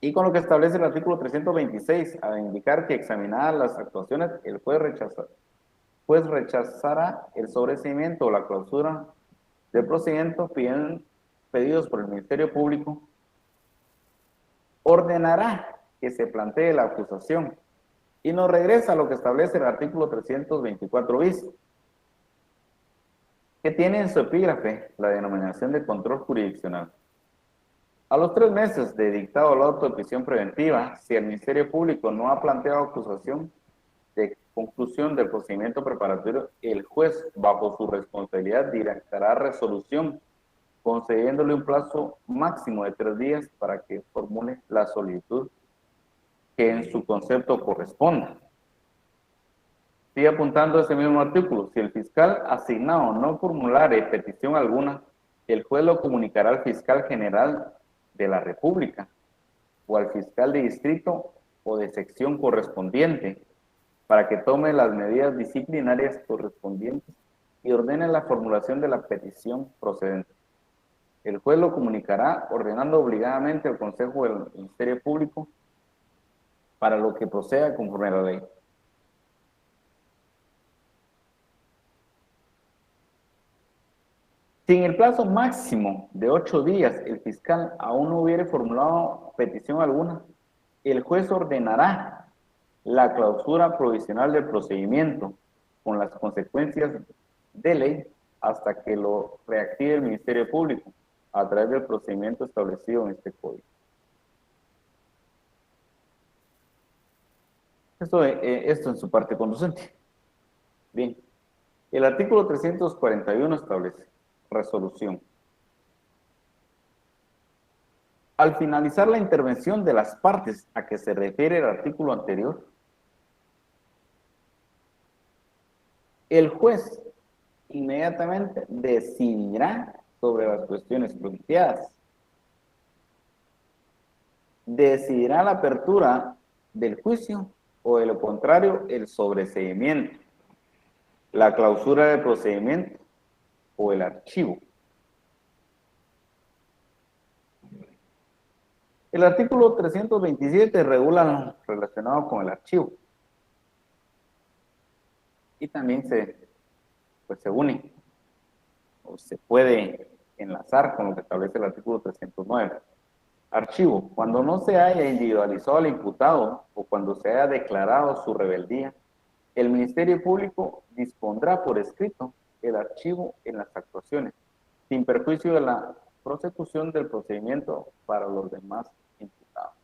Y con lo que establece el artículo 326, a indicar que examinadas las actuaciones, el juez rechazará el sobreseimiento o la clausura del procedimiento pedidos por el Ministerio Público, ordenará que se plantee la acusación y nos regresa a lo que establece el artículo 324 bis, que tiene en su epígrafe la denominación de control jurisdiccional. A los 3 meses de dictado el auto de prisión preventiva, si el Ministerio Público no ha planteado acusación de conclusión del procedimiento preparatorio, el juez, bajo su responsabilidad, dictará resolución, concediéndole un plazo máximo de 3 días para que formule la solicitud que en su concepto corresponda. Sigue apuntando ese mismo artículo. Si el fiscal asignado no formulare petición alguna, el juez lo comunicará al fiscal general de la República o al fiscal de distrito o de sección correspondiente para que tome las medidas disciplinarias correspondientes y ordene la formulación de la petición procedente. El juez lo comunicará ordenando obligadamente al Consejo del Ministerio Público para lo que proceda conforme a la ley. Si en el plazo máximo de 8 días el fiscal aún no hubiere formulado petición alguna, el juez ordenará la clausura provisional del procedimiento con las consecuencias de ley hasta que lo reactive el Ministerio Público a través del procedimiento establecido en este código. Esto en su parte conducente. Bien, el artículo 341 establece resolución. Al finalizar la intervención de las partes a que se refiere el artículo anterior, el juez inmediatamente decidirá sobre las cuestiones planteadas. Decidirá la apertura del juicio o de lo contrario el sobreseimiento, la clausura del procedimiento o el archivo. El artículo 327 regula lo relacionado con el archivo y también se une o se puede enlazar con lo que establece el artículo 309. Archivo: cuando no se haya individualizado al imputado o cuando se haya declarado su rebeldía, el Ministerio Público dispondrá por escrito el archivo en las actuaciones, sin perjuicio de la prosecución del procedimiento para los demás imputados.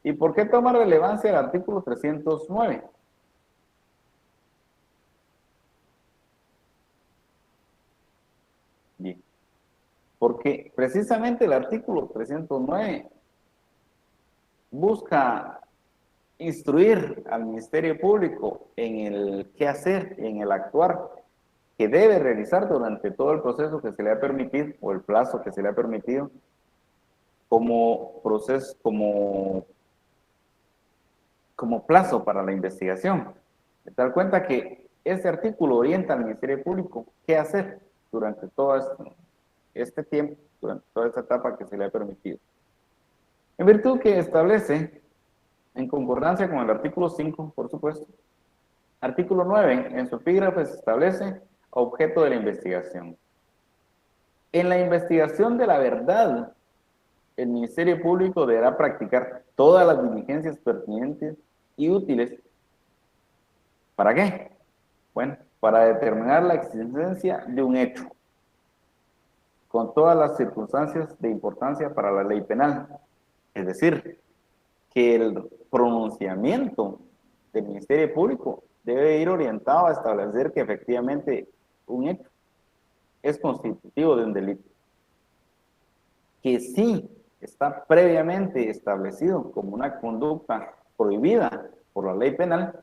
¿Y por qué toma relevancia el artículo 309? Bien, porque precisamente el artículo 309 busca instruir al Ministerio Público en el qué hacer, en el actuar que debe realizar durante todo el proceso que se le ha permitido o el plazo que se le ha permitido como proceso, como plazo para la investigación. De tal cuenta que este artículo orienta al Ministerio Público qué hacer durante todo este tiempo, durante toda esta etapa que se le ha permitido. En virtud que establece, en concordancia con el artículo 5, por supuesto, artículo 9, en su epígrafe se establece objeto de la investigación. En la investigación de la verdad, el Ministerio Público deberá practicar todas las diligencias pertinentes y útiles. ¿Para qué? Bueno, para determinar la existencia de un hecho, con todas las circunstancias de importancia para la ley penal. Es decir, que el pronunciamiento del Ministerio Público debe ir orientado a establecer que efectivamente un hecho es constitutivo de un delito, que sí está previamente establecido como una conducta prohibida por la ley penal.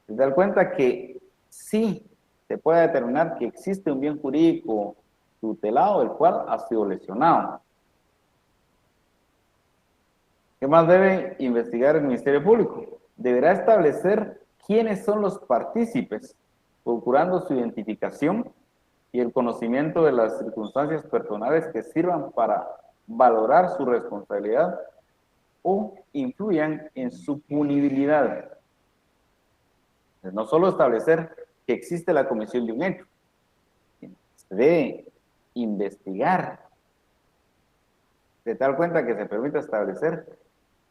Se da cuenta que sí se puede determinar que existe un bien jurídico tutelado, el cual ha sido lesionado. ¿Qué más debe investigar el Ministerio Público? Deberá establecer quiénes son los partícipes, procurando su identificación y el conocimiento de las circunstancias personales que sirvan para valorar su responsabilidad o influyan en su punibilidad. No solo establecer que existe la comisión de un hecho, se debe investigar de tal cuenta que se permita establecer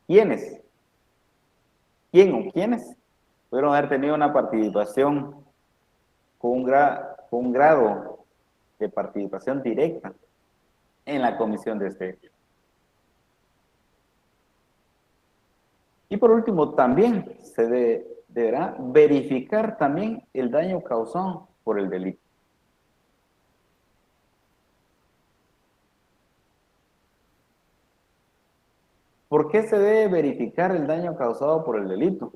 quién o quiénes pudieron haber tenido una participación con un grado de participación directa en la comisión de este hecho. Y por último, también se deberá verificar también el daño causado por el delito. ¿Por qué se debe verificar el daño causado por el delito?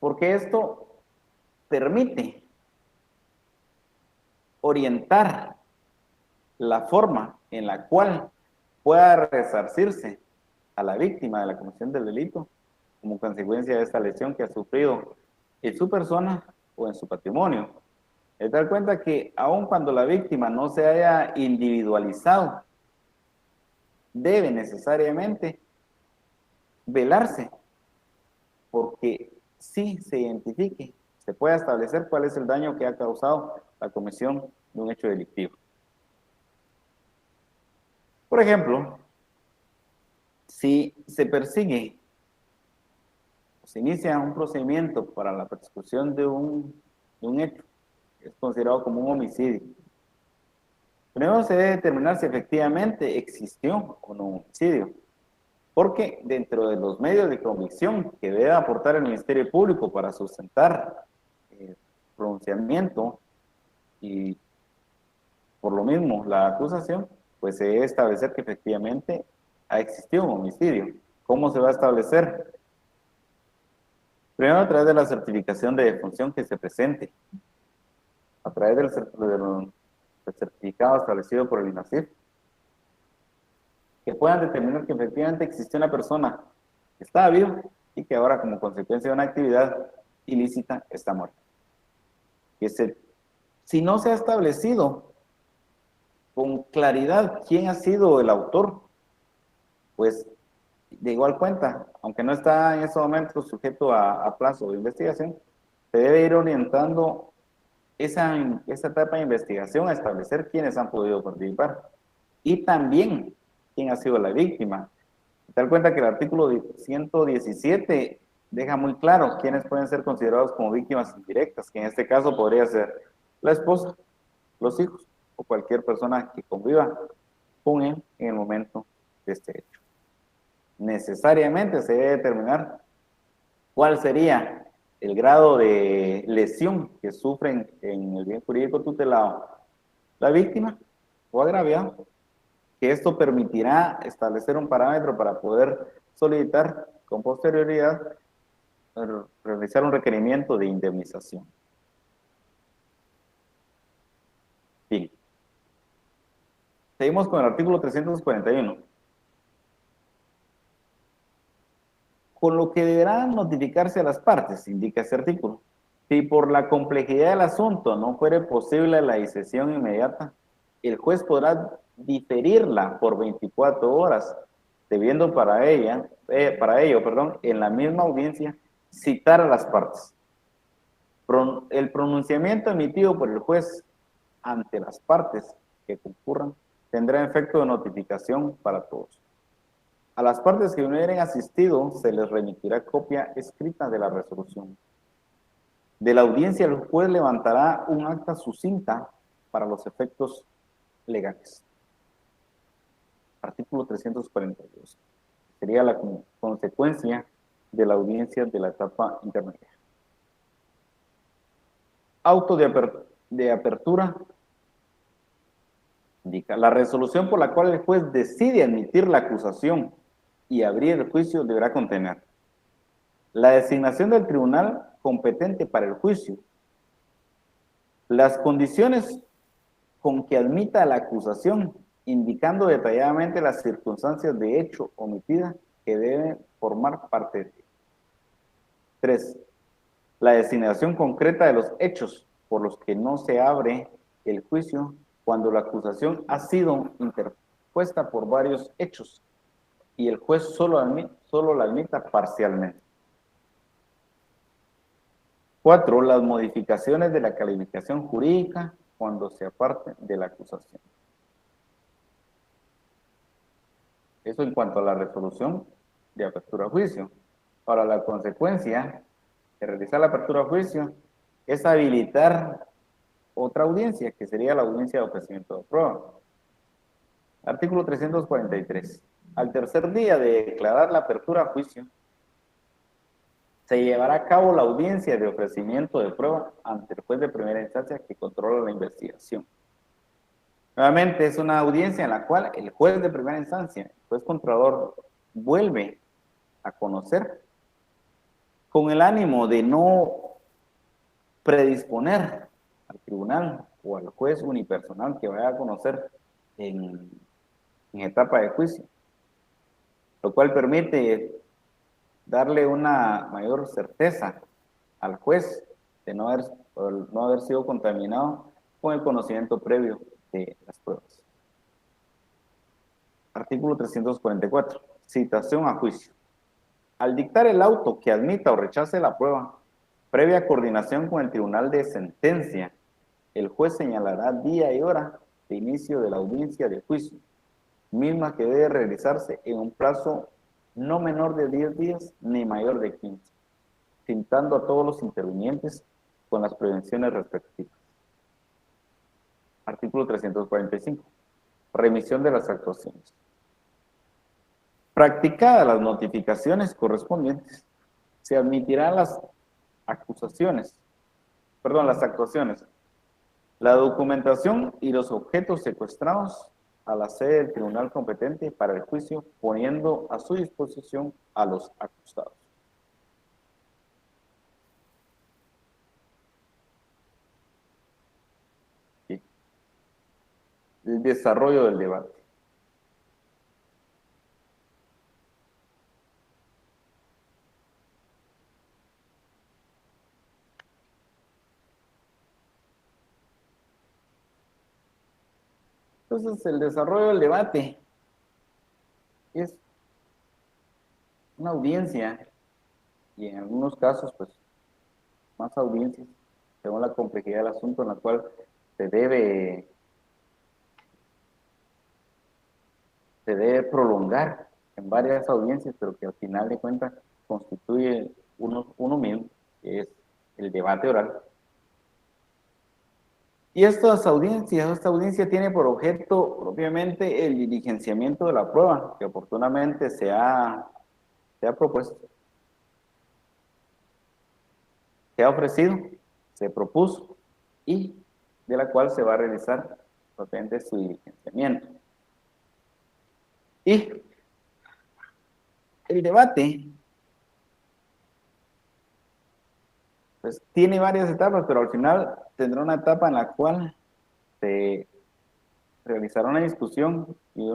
Porque esto permite orientar la forma en la cual pueda resarcirse a la víctima de la comisión del delito como consecuencia de esta lesión que ha sufrido en su persona o en su patrimonio. Es dar cuenta que aun cuando la víctima no se haya individualizado, debe necesariamente velarse porque sí se identifique, se pueda establecer cuál es el daño que ha causado la comisión de un hecho delictivo. Por ejemplo, si se persigue o se inicia un procedimiento para la persecución de un hecho que es considerado como un homicidio, primero se debe determinar si efectivamente existió o no un homicidio, porque dentro de los medios de convicción que debe aportar el Ministerio Público para sustentar el pronunciamiento y por lo mismo la acusación, pues se debe establecer que efectivamente ha existido un homicidio. ¿Cómo se va a establecer? Primero a través de la certificación de defunción que se presente, a través del certificado establecido por el INASIF, que puedan determinar que efectivamente existe una persona que estaba viva y que ahora como consecuencia de una actividad ilícita está muerta. Si no se ha establecido con claridad quién ha sido el autor, pues de igual cuenta, aunque no está en ese momento sujeto a plazo de investigación, se debe ir orientando esa etapa de investigación a establecer quiénes han podido participar y también quién ha sido la víctima. Se da cuenta que el artículo 117 deja muy claro quiénes pueden ser considerados como víctimas indirectas, que en este caso podría ser la esposa, los hijos o cualquier persona que conviva con él en el momento de este hecho. Necesariamente se debe determinar cuál sería el grado de lesión que sufren en el bien jurídico tutelado la víctima o agraviado, que esto permitirá establecer un parámetro para poder solicitar con posterioridad realizar un requerimiento de indemnización. Bien. Seguimos con el artículo 341. Con lo que deberán notificarse a las partes, indica este artículo. Si por la complejidad del asunto no fuere posible la disección inmediata, el juez podrá diferirla por 24 horas, debiendo para ello, en la misma audiencia, citar a las partes. El pronunciamiento emitido por el juez ante las partes que concurran tendrá efecto de notificación para todos. A las partes que no hubieran asistido se les remitirá copia escrita de la resolución. De la audiencia el juez levantará un acta sucinta para los efectos legales. Artículo 342. Sería la consecuencia de la audiencia de la etapa intermedia. Auto de apertura indica la resolución por la cual el juez decide admitir la acusación y abrir el juicio deberá contener la designación del tribunal competente para el juicio, las condiciones con que admita la acusación, indicando detalladamente las circunstancias de hecho omitida que deben formar parte de él. 3. La designación concreta de los hechos por los que no se abre el juicio cuando la acusación ha sido interpuesta por varios hechos y el juez solo la admita parcialmente. 4. Las modificaciones de la calificación jurídica cuando se aparte de la acusación. Eso en cuanto a la resolución de apertura a juicio. Ahora, la consecuencia de realizar la apertura a juicio es habilitar otra audiencia, que sería la audiencia de ofrecimiento de prueba. Artículo 343. Al tercer día de declarar la apertura a juicio, se llevará a cabo la audiencia de ofrecimiento de prueba ante el juez de primera instancia que controla la investigación. Nuevamente es una audiencia en la cual el juez de primera instancia, el juez controlador, vuelve a conocer con el ánimo de no predisponer al tribunal o al juez unipersonal que vaya a conocer en etapa de juicio, lo cual permite darle una mayor certeza al juez de no haber sido contaminado con el conocimiento previo de las pruebas. Artículo 344. Citación a juicio. Al dictar el auto que admita o rechace la prueba, previa coordinación con el tribunal de sentencia, el juez señalará día y hora de inicio de la audiencia de juicio, misma que debe realizarse en un plazo no menor de 10 días ni mayor de 15, citando a todos los intervinientes con las prevenciones respectivas. Artículo 345. Remisión de las actuaciones. Practicadas las notificaciones correspondientes, se admitirán las actuaciones, la documentación y los objetos secuestrados a la sede del tribunal competente para el juicio, poniendo a su disposición a los acusados. Bien. El desarrollo del debate. Entonces, el desarrollo del debate es una audiencia y en algunos casos, pues, más audiencias, según la complejidad del asunto en la cual se debe, se debe prolongar en varias audiencias, pero que al final de cuentas constituye uno mismo, que es el debate oral. Y esta audiencia tiene por objeto propiamente el diligenciamiento de la prueba que oportunamente se ha propuesto, se ha ofrecido, se propuso y de la cual se va a realizar propiamente su diligenciamiento. Y el debate, pues tiene varias etapas, pero al final tendrá una etapa en la cual se realizará una discusión y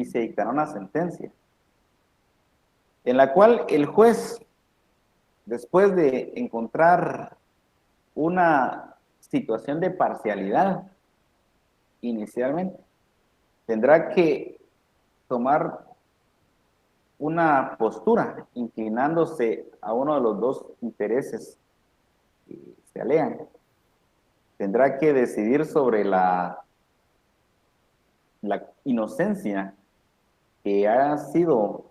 se dictará una sentencia, en la cual el juez, después de encontrar una situación de parcialidad inicialmente, tendrá que tomar una postura inclinándose a uno de los dos intereses que se alegan. Tendrá que decidir sobre la inocencia que ha sido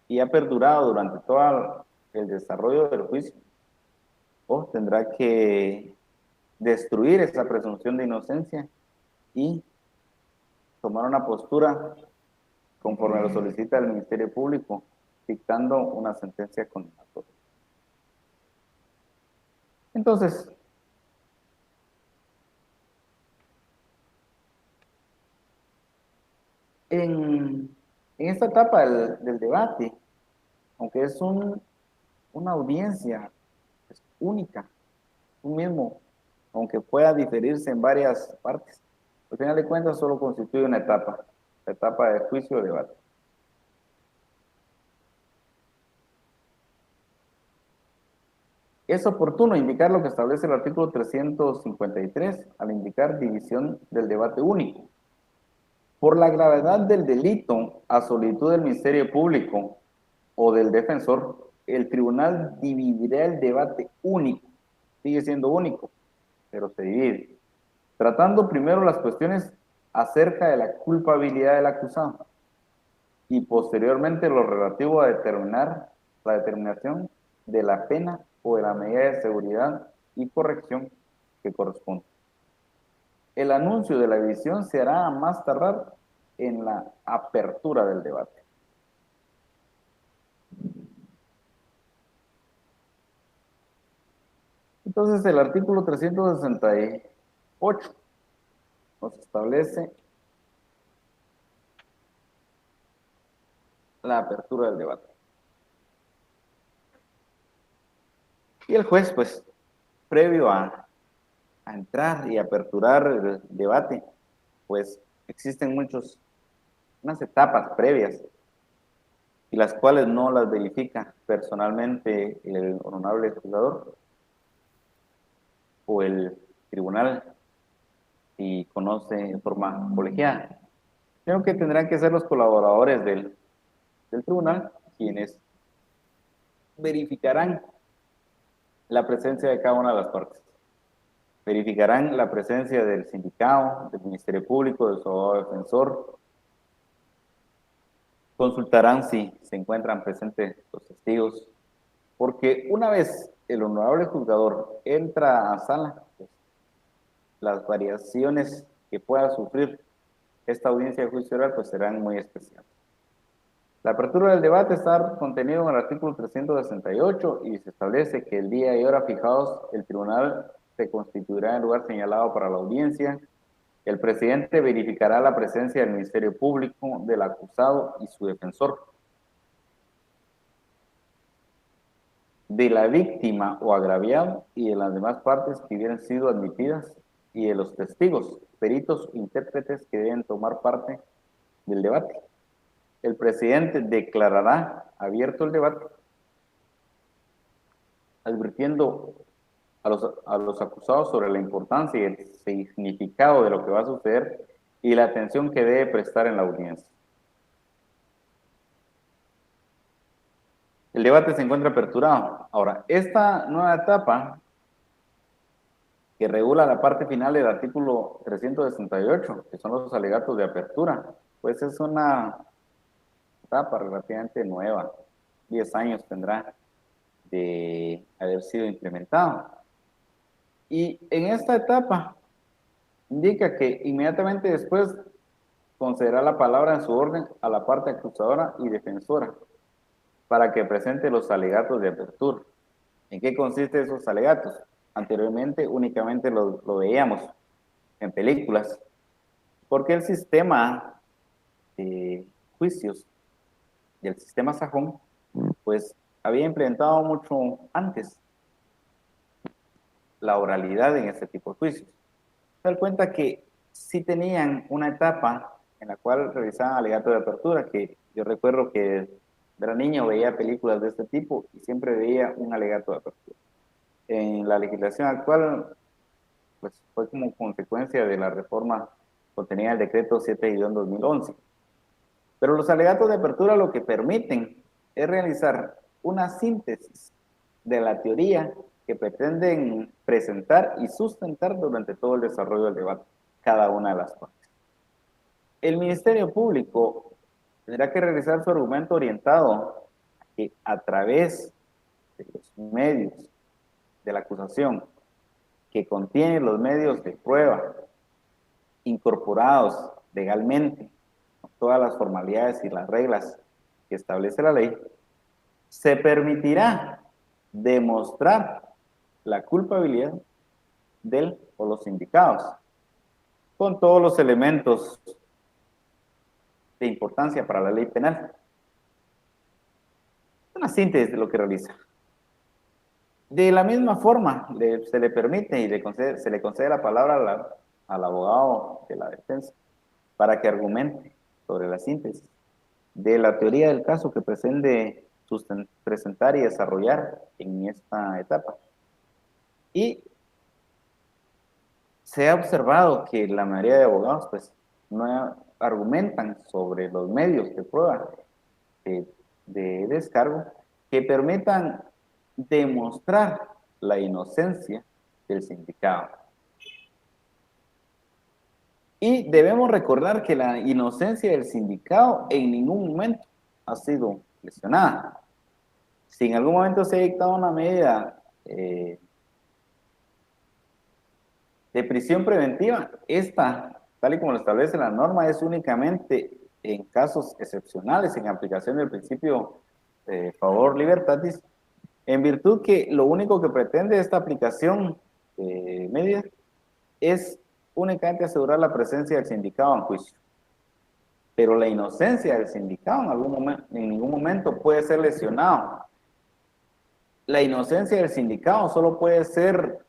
y ha perdurado durante todo el desarrollo del juicio, o tendrá que destruir esa presunción de inocencia y tomar una postura conforme lo solicita el Ministerio Público, dictando una sentencia condenatoria. Entonces, en esta etapa del debate, aunque es una audiencia pues, única, un mismo, aunque pueda diferirse en varias partes, al final de cuentas solo constituye una etapa, la etapa de juicio o debate. Es oportuno indicar lo que establece el artículo 353 al indicar división del debate único. Por la gravedad del delito a solicitud del Ministerio Público o del defensor, el tribunal dividirá el debate único. Sigue siendo único, pero se divide. Tratando primero las cuestiones acerca de la culpabilidad del acusado y posteriormente lo relativo a determinar la determinación de la pena o de la medida de seguridad y corrección que corresponde. El anuncio de la división se hará a más tardar en la apertura del debate. Entonces, el artículo 368 nos establece la apertura del debate. Y el juez, pues, previo a entrar y aperturar el debate, pues existen unas etapas previas y las cuales no las verifica personalmente el honorable juzgador o el tribunal si conoce en forma colegiada. Creo que tendrán que ser los colaboradores del tribunal quienes verificarán la presencia de cada una de las partes. Verificarán la presencia del sindicado, del Ministerio Público, del su abogado defensor. Consultarán si se encuentran presentes los testigos, porque una vez el honorable juzgador entra a sala, pues, las variaciones que pueda sufrir esta audiencia de juicio oral pues serán muy especiales. La apertura del debate está contenido en el artículo 368 y se establece que el día y hora fijados el tribunal se constituirá en el lugar señalado para la audiencia. El presidente verificará la presencia del Ministerio Público, del acusado y su defensor, de la víctima o agraviado y de las demás partes que hubieran sido admitidas y de los testigos, peritos, intérpretes que deben tomar parte del debate. El presidente declarará abierto el debate, advirtiendo a los acusados sobre la importancia y el significado de lo que va a suceder y la atención que debe prestar en la audiencia. El debate se encuentra aperturado. Ahora, esta nueva etapa que regula la parte final del artículo 368, que son los alegatos de apertura, pues es una etapa relativamente nueva. 10 años tendrá de haber sido implementado. Y en esta etapa indica que inmediatamente después concederá la palabra en su orden a la parte acusadora y defensora para que presente los alegatos de apertura. ¿En qué consisten esos alegatos? Anteriormente únicamente lo veíamos en películas, porque el sistema de juicios y el sistema sajón, pues había implementado mucho antes la oralidad en este tipo de juicios. Se dan cuenta que sí tenían una etapa en la cual realizaban alegato de apertura, que yo recuerdo que era niño, veía películas de este tipo y siempre veía un alegato de apertura. En la legislación actual, pues fue como consecuencia de la reforma contenida en el decreto 7-2011. Pero los alegatos de apertura lo que permiten es realizar una síntesis de la teoría que pretenden presentar y sustentar durante todo el desarrollo del debate, cada una de las partes. El Ministerio Público tendrá que realizar su argumento orientado a que a través de los medios de la acusación que contienen los medios de prueba incorporados legalmente, con todas las formalidades y las reglas que establece la ley, se permitirá demostrar la culpabilidad del o los indicados, con todos los elementos de importancia para la ley penal. Una síntesis de lo que realiza. De la misma forma, se le permite y se le concede la palabra al abogado de la defensa para que argumente sobre la síntesis de la teoría del caso que pretende presentar y desarrollar en esta etapa. Y se ha observado que la mayoría de abogados pues no argumentan sobre los medios de prueba de descargo que permitan demostrar la inocencia del sindicado. Y debemos recordar que la inocencia del sindicado en ningún momento ha sido lesionada. Si en algún momento se ha dictado una medida de prisión preventiva, esta, tal y como lo establece la norma, es únicamente en casos excepcionales, en aplicación del principio favor libertatis, en virtud que lo único que pretende esta aplicación de medida es únicamente asegurar la presencia del sindicado en juicio. Pero la inocencia del sindicado en ningún momento puede ser lesionado. La inocencia del sindicado solo puede ser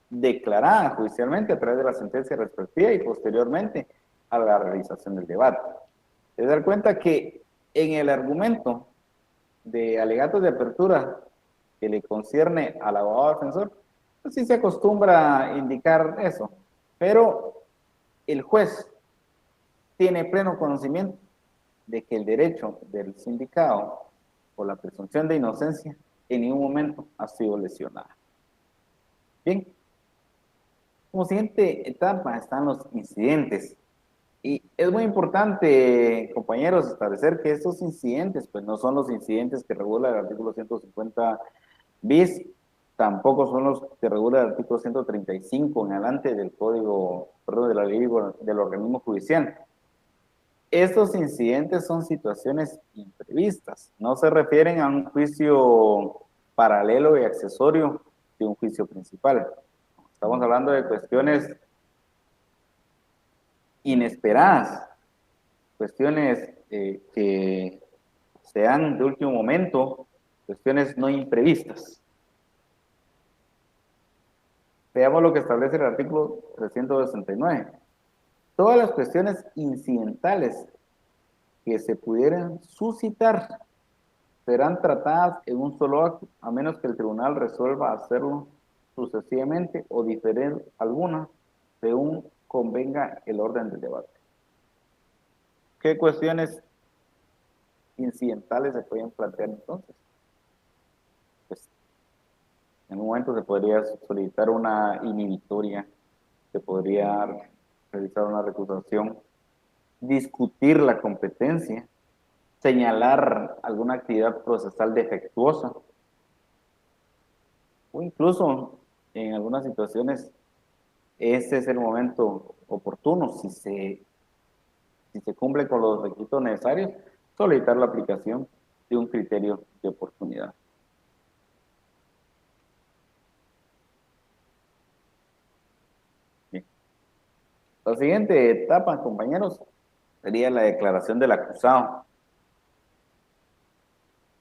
declarada judicialmente a través de la sentencia respectiva y posteriormente a la realización del debate. Se da cuenta que en el argumento de alegatos de apertura que le concierne al abogado defensor, pues sí se acostumbra a indicar eso, pero el juez tiene pleno conocimiento de que el derecho del sindicado o la presunción de inocencia en ningún momento ha sido lesionada. Bien, como siguiente etapa están los incidentes. Y es muy importante, compañeros, establecer que estos incidentes, pues no son los incidentes que regula el artículo 150 bis, tampoco son los que regula el artículo 135 en adelante del código, perdón, de la ley del organismo judicial. Estos incidentes son situaciones imprevistas, no se refieren a un juicio paralelo y accesorio de un juicio principal. Estamos hablando de cuestiones inesperadas, cuestiones que se dan de último momento, cuestiones no imprevistas. Veamos lo que establece el artículo 369. Todas las cuestiones incidentales que se pudieran suscitar serán tratadas en un solo acto, a menos que el tribunal resuelva hacerlo sucesivamente o diferir alguna, según convenga el orden del debate. ¿Qué cuestiones incidentales se pueden plantear entonces? Pues en un momento se podría solicitar una inhibitoria, se podría realizar una recusación, discutir la competencia, señalar alguna actividad procesal defectuosa, o incluso en algunas situaciones ese es el momento oportuno, si se cumple con los requisitos necesarios, solicitar la aplicación de un criterio de oportunidad. Bien. La siguiente etapa, compañeros, sería la declaración del acusado.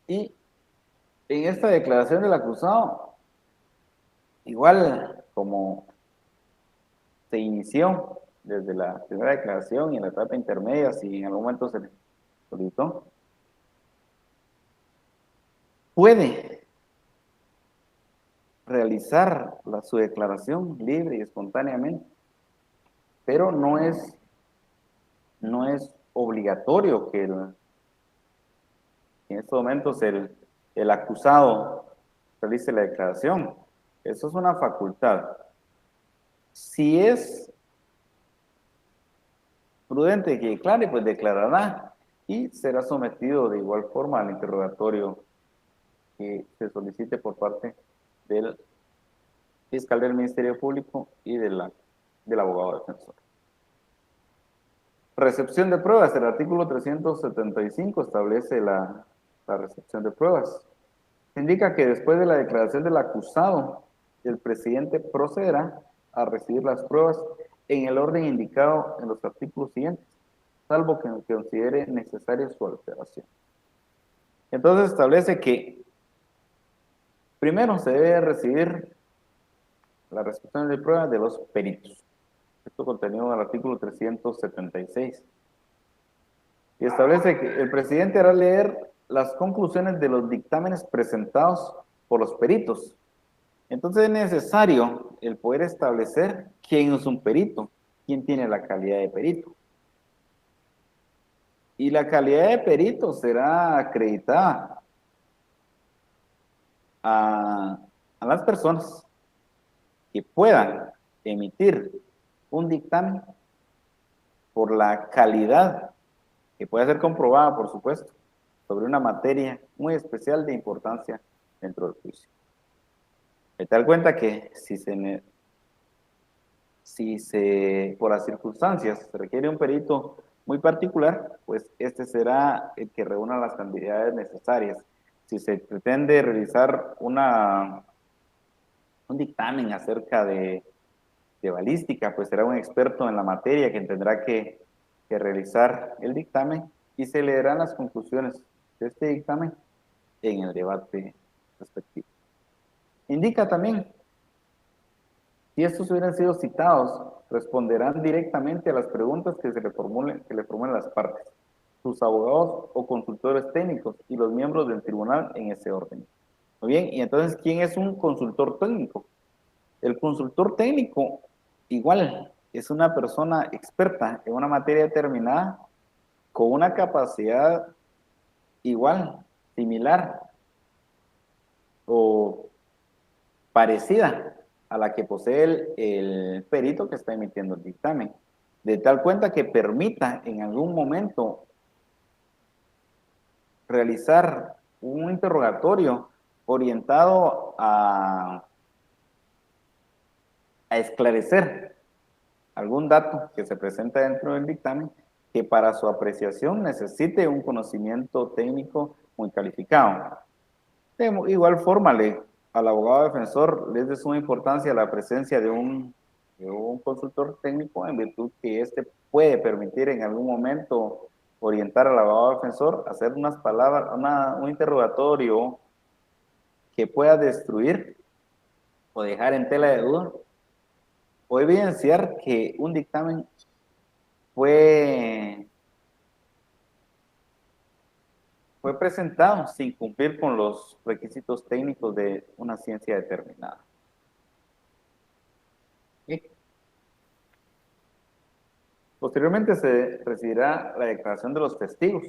Y en esta declaración del acusado, igual como se inició desde la primera declaración y en la etapa intermedia, si en algún momento se solicitó, puede realizar su declaración libre y espontáneamente, pero no es obligatorio que en estos momentos el acusado realice la declaración. Eso es una facultad. Si es prudente que declare, pues declarará y será sometido de igual forma al interrogatorio que se solicite por parte del fiscal del Ministerio Público y del abogado defensor. Recepción de pruebas. El artículo 375 establece la recepción de pruebas. Indica que después de la declaración del acusado, el presidente procederá a recibir las pruebas en el orden indicado en los artículos siguientes, salvo que considere necesaria su alteración. Entonces establece que primero se debe recibir la recepción de pruebas de los peritos. Esto contenido en el artículo 376. Y establece que el presidente hará leer las conclusiones de los dictámenes presentados por los peritos. Entonces es necesario el poder establecer quién es un perito, quién tiene la calidad de perito. Y la calidad de perito será acreditada a las personas que puedan emitir un dictamen por la calidad que puede ser comprobada, por supuesto, sobre una materia muy especial de importancia dentro del juicio. De tal cuenta que por las circunstancias se requiere un perito muy particular, pues este será el que reúna las cantidades necesarias. Si se pretende realizar un dictamen acerca de balística, pues será un experto en la materia quien tendrá que realizar el dictamen y se leerán las conclusiones de este dictamen en el debate respectivo. Indica también, si estos hubieran sido citados, responderán directamente a las preguntas que le formulen las partes, sus abogados o consultores técnicos y los miembros del tribunal en ese orden. Muy bien, y entonces, ¿quién es un consultor técnico? El consultor técnico, igual, es una persona experta en una materia determinada con una capacidad igual, similar o parecida a la que posee el perito que está emitiendo el dictamen, de tal cuenta que permita en algún momento realizar un interrogatorio orientado a esclarecer algún dato que se presenta dentro del dictamen que para su apreciación necesite un conocimiento técnico muy calificado. De igual forma, al abogado defensor le es de suma importancia la presencia de un consultor técnico en virtud que éste puede permitir en algún momento orientar al abogado defensor a hacer unas palabras, un interrogatorio que pueda destruir o dejar en tela de duda o evidenciar que un dictamen fue presentado sin cumplir con los requisitos técnicos de una ciencia determinada. Y posteriormente se recibirá la declaración de los testigos.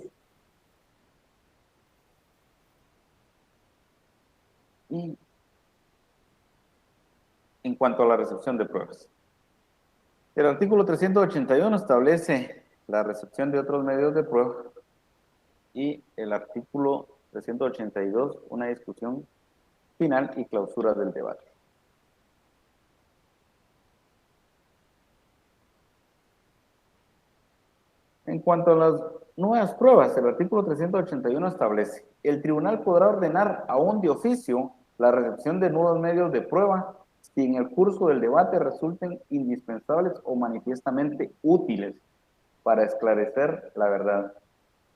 Y en cuanto a la recepción de pruebas, el artículo 381 establece la recepción de otros medios de prueba y el artículo 382 una discusión final y clausura del debate. En cuanto a las nuevas pruebas, el artículo 381 establece: el tribunal podrá ordenar aún de oficio la recepción de nuevos medios de prueba si en el curso del debate resulten indispensables o manifiestamente útiles para esclarecer la verdad.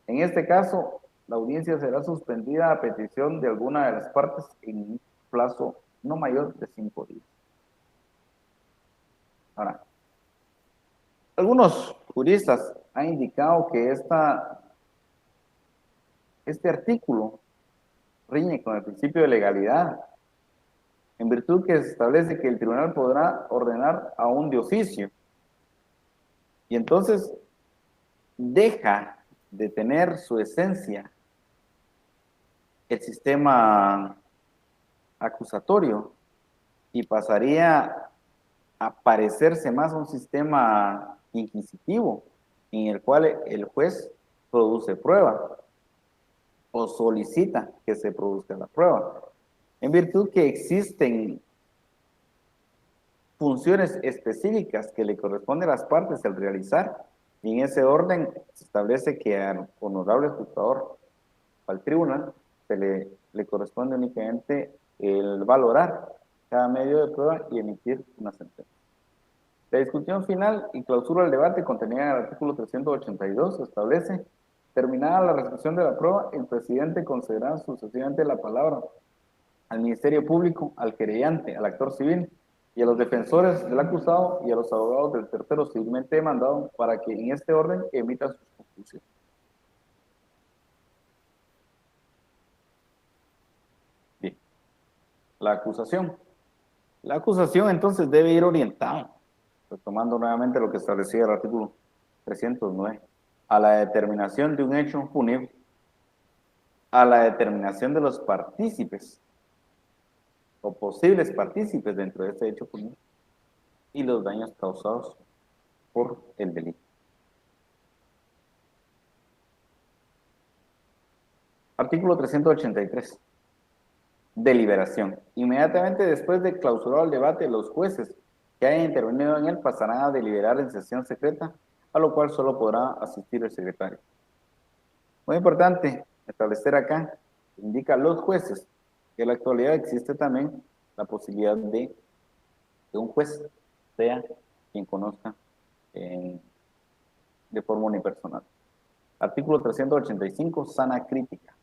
En este caso, la audiencia será suspendida a petición de alguna de las partes en un plazo no mayor de 5 días. Ahora, algunos juristas han indicado que este artículo riñe con el principio de legalidad, en virtud que se establece que el tribunal podrá ordenar aún de oficio. Y entonces deja de tener su esencia el sistema acusatorio y pasaría a parecerse más a un sistema inquisitivo en el cual el juez produce prueba o solicita que se produzca la prueba, en virtud que existen funciones específicas que le corresponden a las partes al realizar, y en ese orden se establece que al honorable juzgador, al tribunal, le corresponde únicamente el valorar cada medio de prueba y emitir una sentencia. La discusión final y clausura del debate contenida en el artículo 382 establece: terminada la recepción de la prueba, el presidente concederá sucesivamente la palabra al Ministerio Público, al querellante, al actor civil y a los defensores del acusado y a los abogados del tercero civilmente demandado para que en este orden emita sus conclusiones. Bien. La acusación. La acusación entonces debe ir orientada, retomando nuevamente lo que establecía el artículo 309, a la determinación de un hecho punible, a la determinación de los partícipes o posibles partícipes dentro de este hecho punible y los daños causados por el delito. Artículo 383. Deliberación. Inmediatamente después de clausurado el debate, los jueces que hayan intervenido en él pasarán a deliberar en sesión secreta, a lo cual solo podrá asistir el secretario. Muy importante establecer acá, indica a los jueces, que en la actualidad existe también la posibilidad de que un juez sea quien conozca de forma unipersonal. Artículo 385, sana crítica.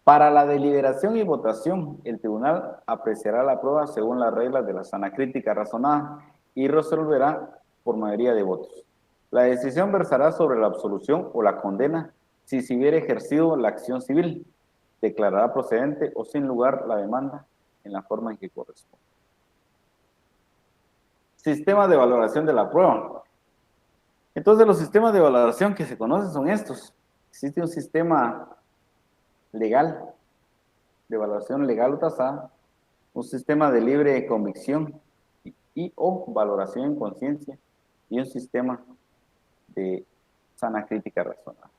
Para la deliberación y votación, el tribunal apreciará la prueba según las reglas de la sana crítica razonada y resolverá por mayoría de votos. La decisión versará sobre la absolución o la condena si se hubiera ejercido la acción civil, declarará procedente o sin lugar la demanda en la forma en que corresponde. Sistema de valoración de la prueba. Entonces, los sistemas de valoración que se conocen son estos. Existe un sistema legal, de evaluación legal o tasada, un sistema de libre convicción y o valoración en conciencia y un sistema de sana crítica razonada.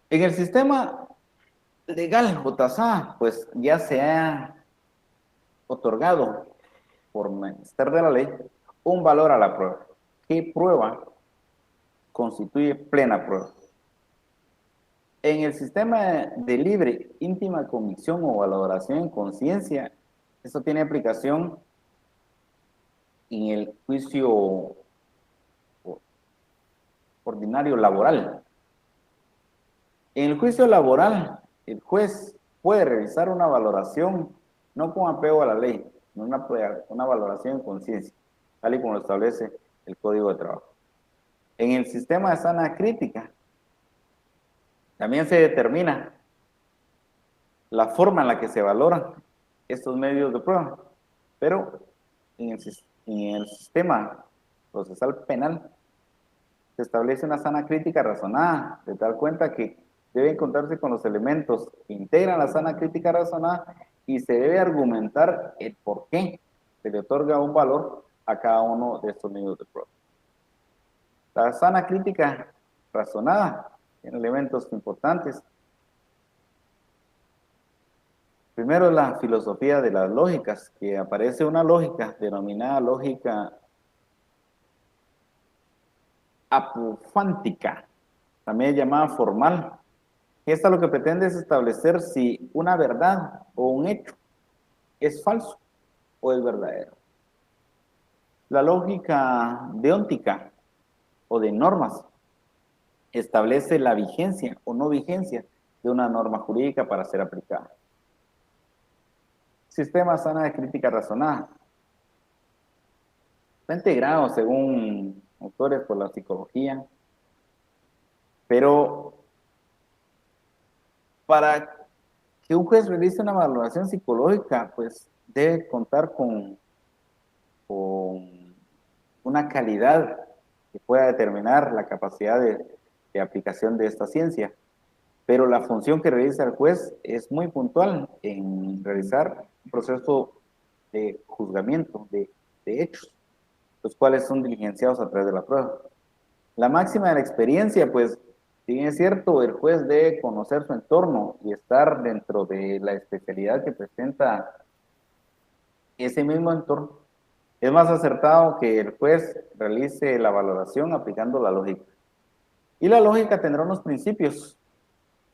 En el sistema legal JSA, pues ya se ha otorgado por menester de la ley un valor a la prueba. ¿Qué prueba constituye plena prueba? En el sistema de libre, íntima convicción o valoración en conciencia, esto tiene aplicación en el juicio ordinario laboral. En el juicio laboral, el juez puede realizar una valoración, no con apego a la ley, sino una valoración en conciencia, tal y como lo establece el Código de Trabajo. En el sistema de sana crítica, también se determina la forma en la que se valoran estos medios de prueba, pero en el sistema procesal penal se establece una sana crítica razonada, de tal cuenta que debe encontrarse con los elementos que integran la sana crítica razonada y se debe argumentar el por qué se le otorga un valor a cada uno de estos medios de prueba. La sana crítica razonada tiene elementos importantes. Primero, la filosofía de las lógicas, que aparece una lógica denominada lógica apofántica, también llamada formal. Esta lo que pretende es establecer si una verdad o un hecho es falso o es verdadero. La lógica deóntica o de normas establece la vigencia o no vigencia de una norma jurídica para ser aplicada. Sistema sana de crítica razonada. Está integrado, según autores, por la psicología, pero para que un juez realice una valoración psicológica, pues debe contar con una calidad que pueda determinar la capacidad de aplicación de esta ciencia. Pero la función que realiza el juez es muy puntual en realizar un proceso de juzgamiento de hechos, los cuales son diligenciados a través de la prueba. La máxima de la experiencia, pues, si bien es cierto, el juez debe conocer su entorno y estar dentro de la especialidad que presenta ese mismo entorno, es más acertado que el juez realice la valoración aplicando la lógica. Y la lógica tendrá unos principios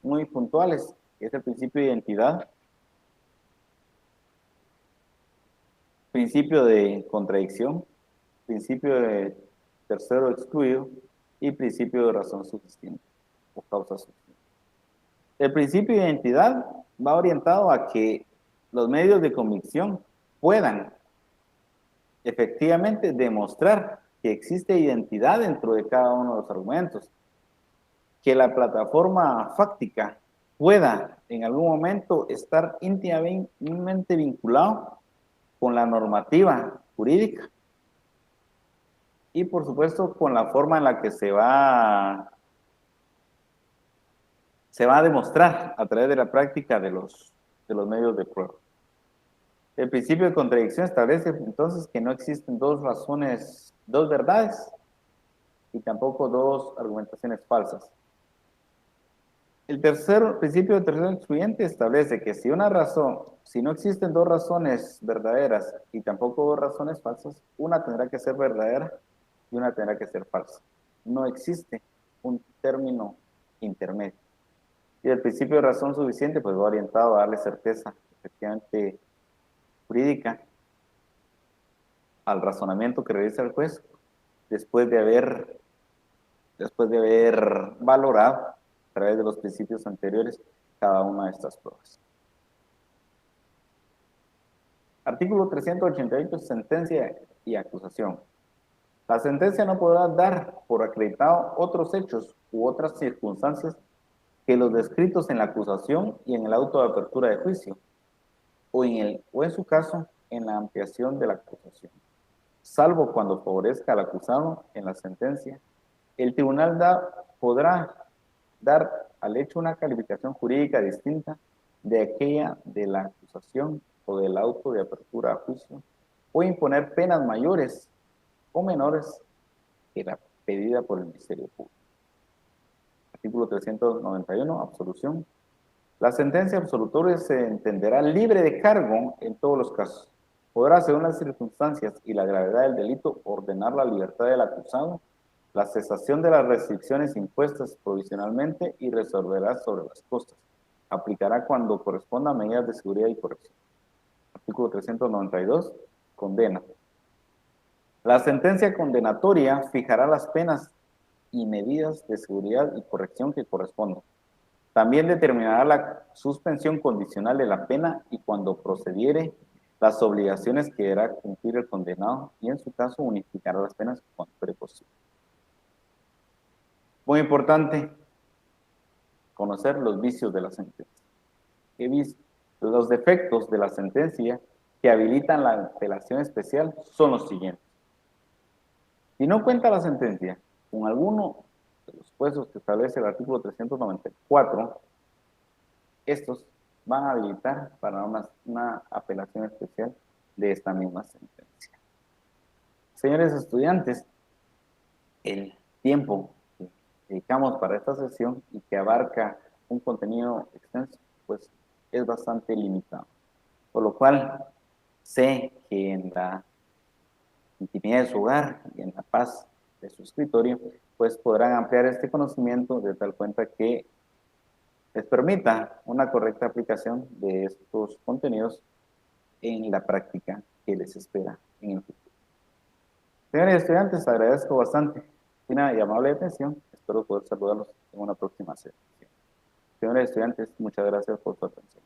muy puntuales, que es el principio de identidad, principio de contradicción, principio de tercero excluido y principio de razón suficiente o causa suficiente. El principio de identidad va orientado a que los medios de convicción puedan efectivamente demostrar que existe identidad dentro de cada uno de los argumentos, que la plataforma fáctica pueda en algún momento estar íntimamente vinculado con la normativa jurídica y por supuesto con la forma en la que se va a demostrar a través de la práctica de los medios de prueba. El principio de contradicción establece entonces que no existen dos razones, dos verdades y tampoco dos argumentaciones falsas. El principio de tercero excluyente establece que si no existen dos razones verdaderas y tampoco dos razones falsas, una tendrá que ser verdadera y una tendrá que ser falsa. No existe un término intermedio. Y el principio de razón suficiente pues va orientado a darle certeza efectivamente jurídica al razonamiento que realiza el juez después de haber valorado a través de los principios anteriores cada una de estas pruebas. Artículo 388, sentencia y acusación. La sentencia no podrá dar por acreditado otros hechos u otras circunstancias que los descritos en la acusación y en el auto de apertura de juicio, o en su caso, en la ampliación de la acusación. Salvo cuando favorezca al acusado en la sentencia, el tribunal podrá dar al hecho una calificación jurídica distinta de aquella de la acusación o del auto de apertura a juicio, o imponer penas mayores o menores que la pedida por el Ministerio Público. Artículo 391, absolución. La sentencia absolutoria se entenderá libre de cargo en todos los casos. Podrá, según las circunstancias y la gravedad del delito, ordenar la libertad del acusado, la cesación de las restricciones impuestas provisionalmente y resolverá sobre las costas. Aplicará cuando corresponda medidas de seguridad y corrección. Artículo 392, condena. La sentencia condenatoria fijará las penas y medidas de seguridad y corrección que correspondan. También determinará la suspensión condicional de la pena y cuando procediere las obligaciones que deberá cumplir el condenado y en su caso unificará las penas cuando fuere posible. Muy importante conocer los vicios de la sentencia. ¿Qué vicios? Los defectos de la sentencia que habilitan la apelación especial son los siguientes. Si no cuenta la sentencia con alguno de los supuestos que establece el artículo 394, estos van a habilitar para una apelación especial de esta misma sentencia. Señores estudiantes, el tiempo que dedicamos para esta sesión y que abarca un contenido extenso, pues es bastante limitado. Por lo cual, sé que en la intimidad de su hogar y en la paz de su escritorio, pues podrán ampliar este conocimiento de tal cuenta que les permita una correcta aplicación de estos contenidos en la práctica que les espera en el futuro. Señores estudiantes, agradezco bastante y amable atención. Espero poder saludarlos en una próxima sesión. Señores estudiantes, muchas gracias por su atención.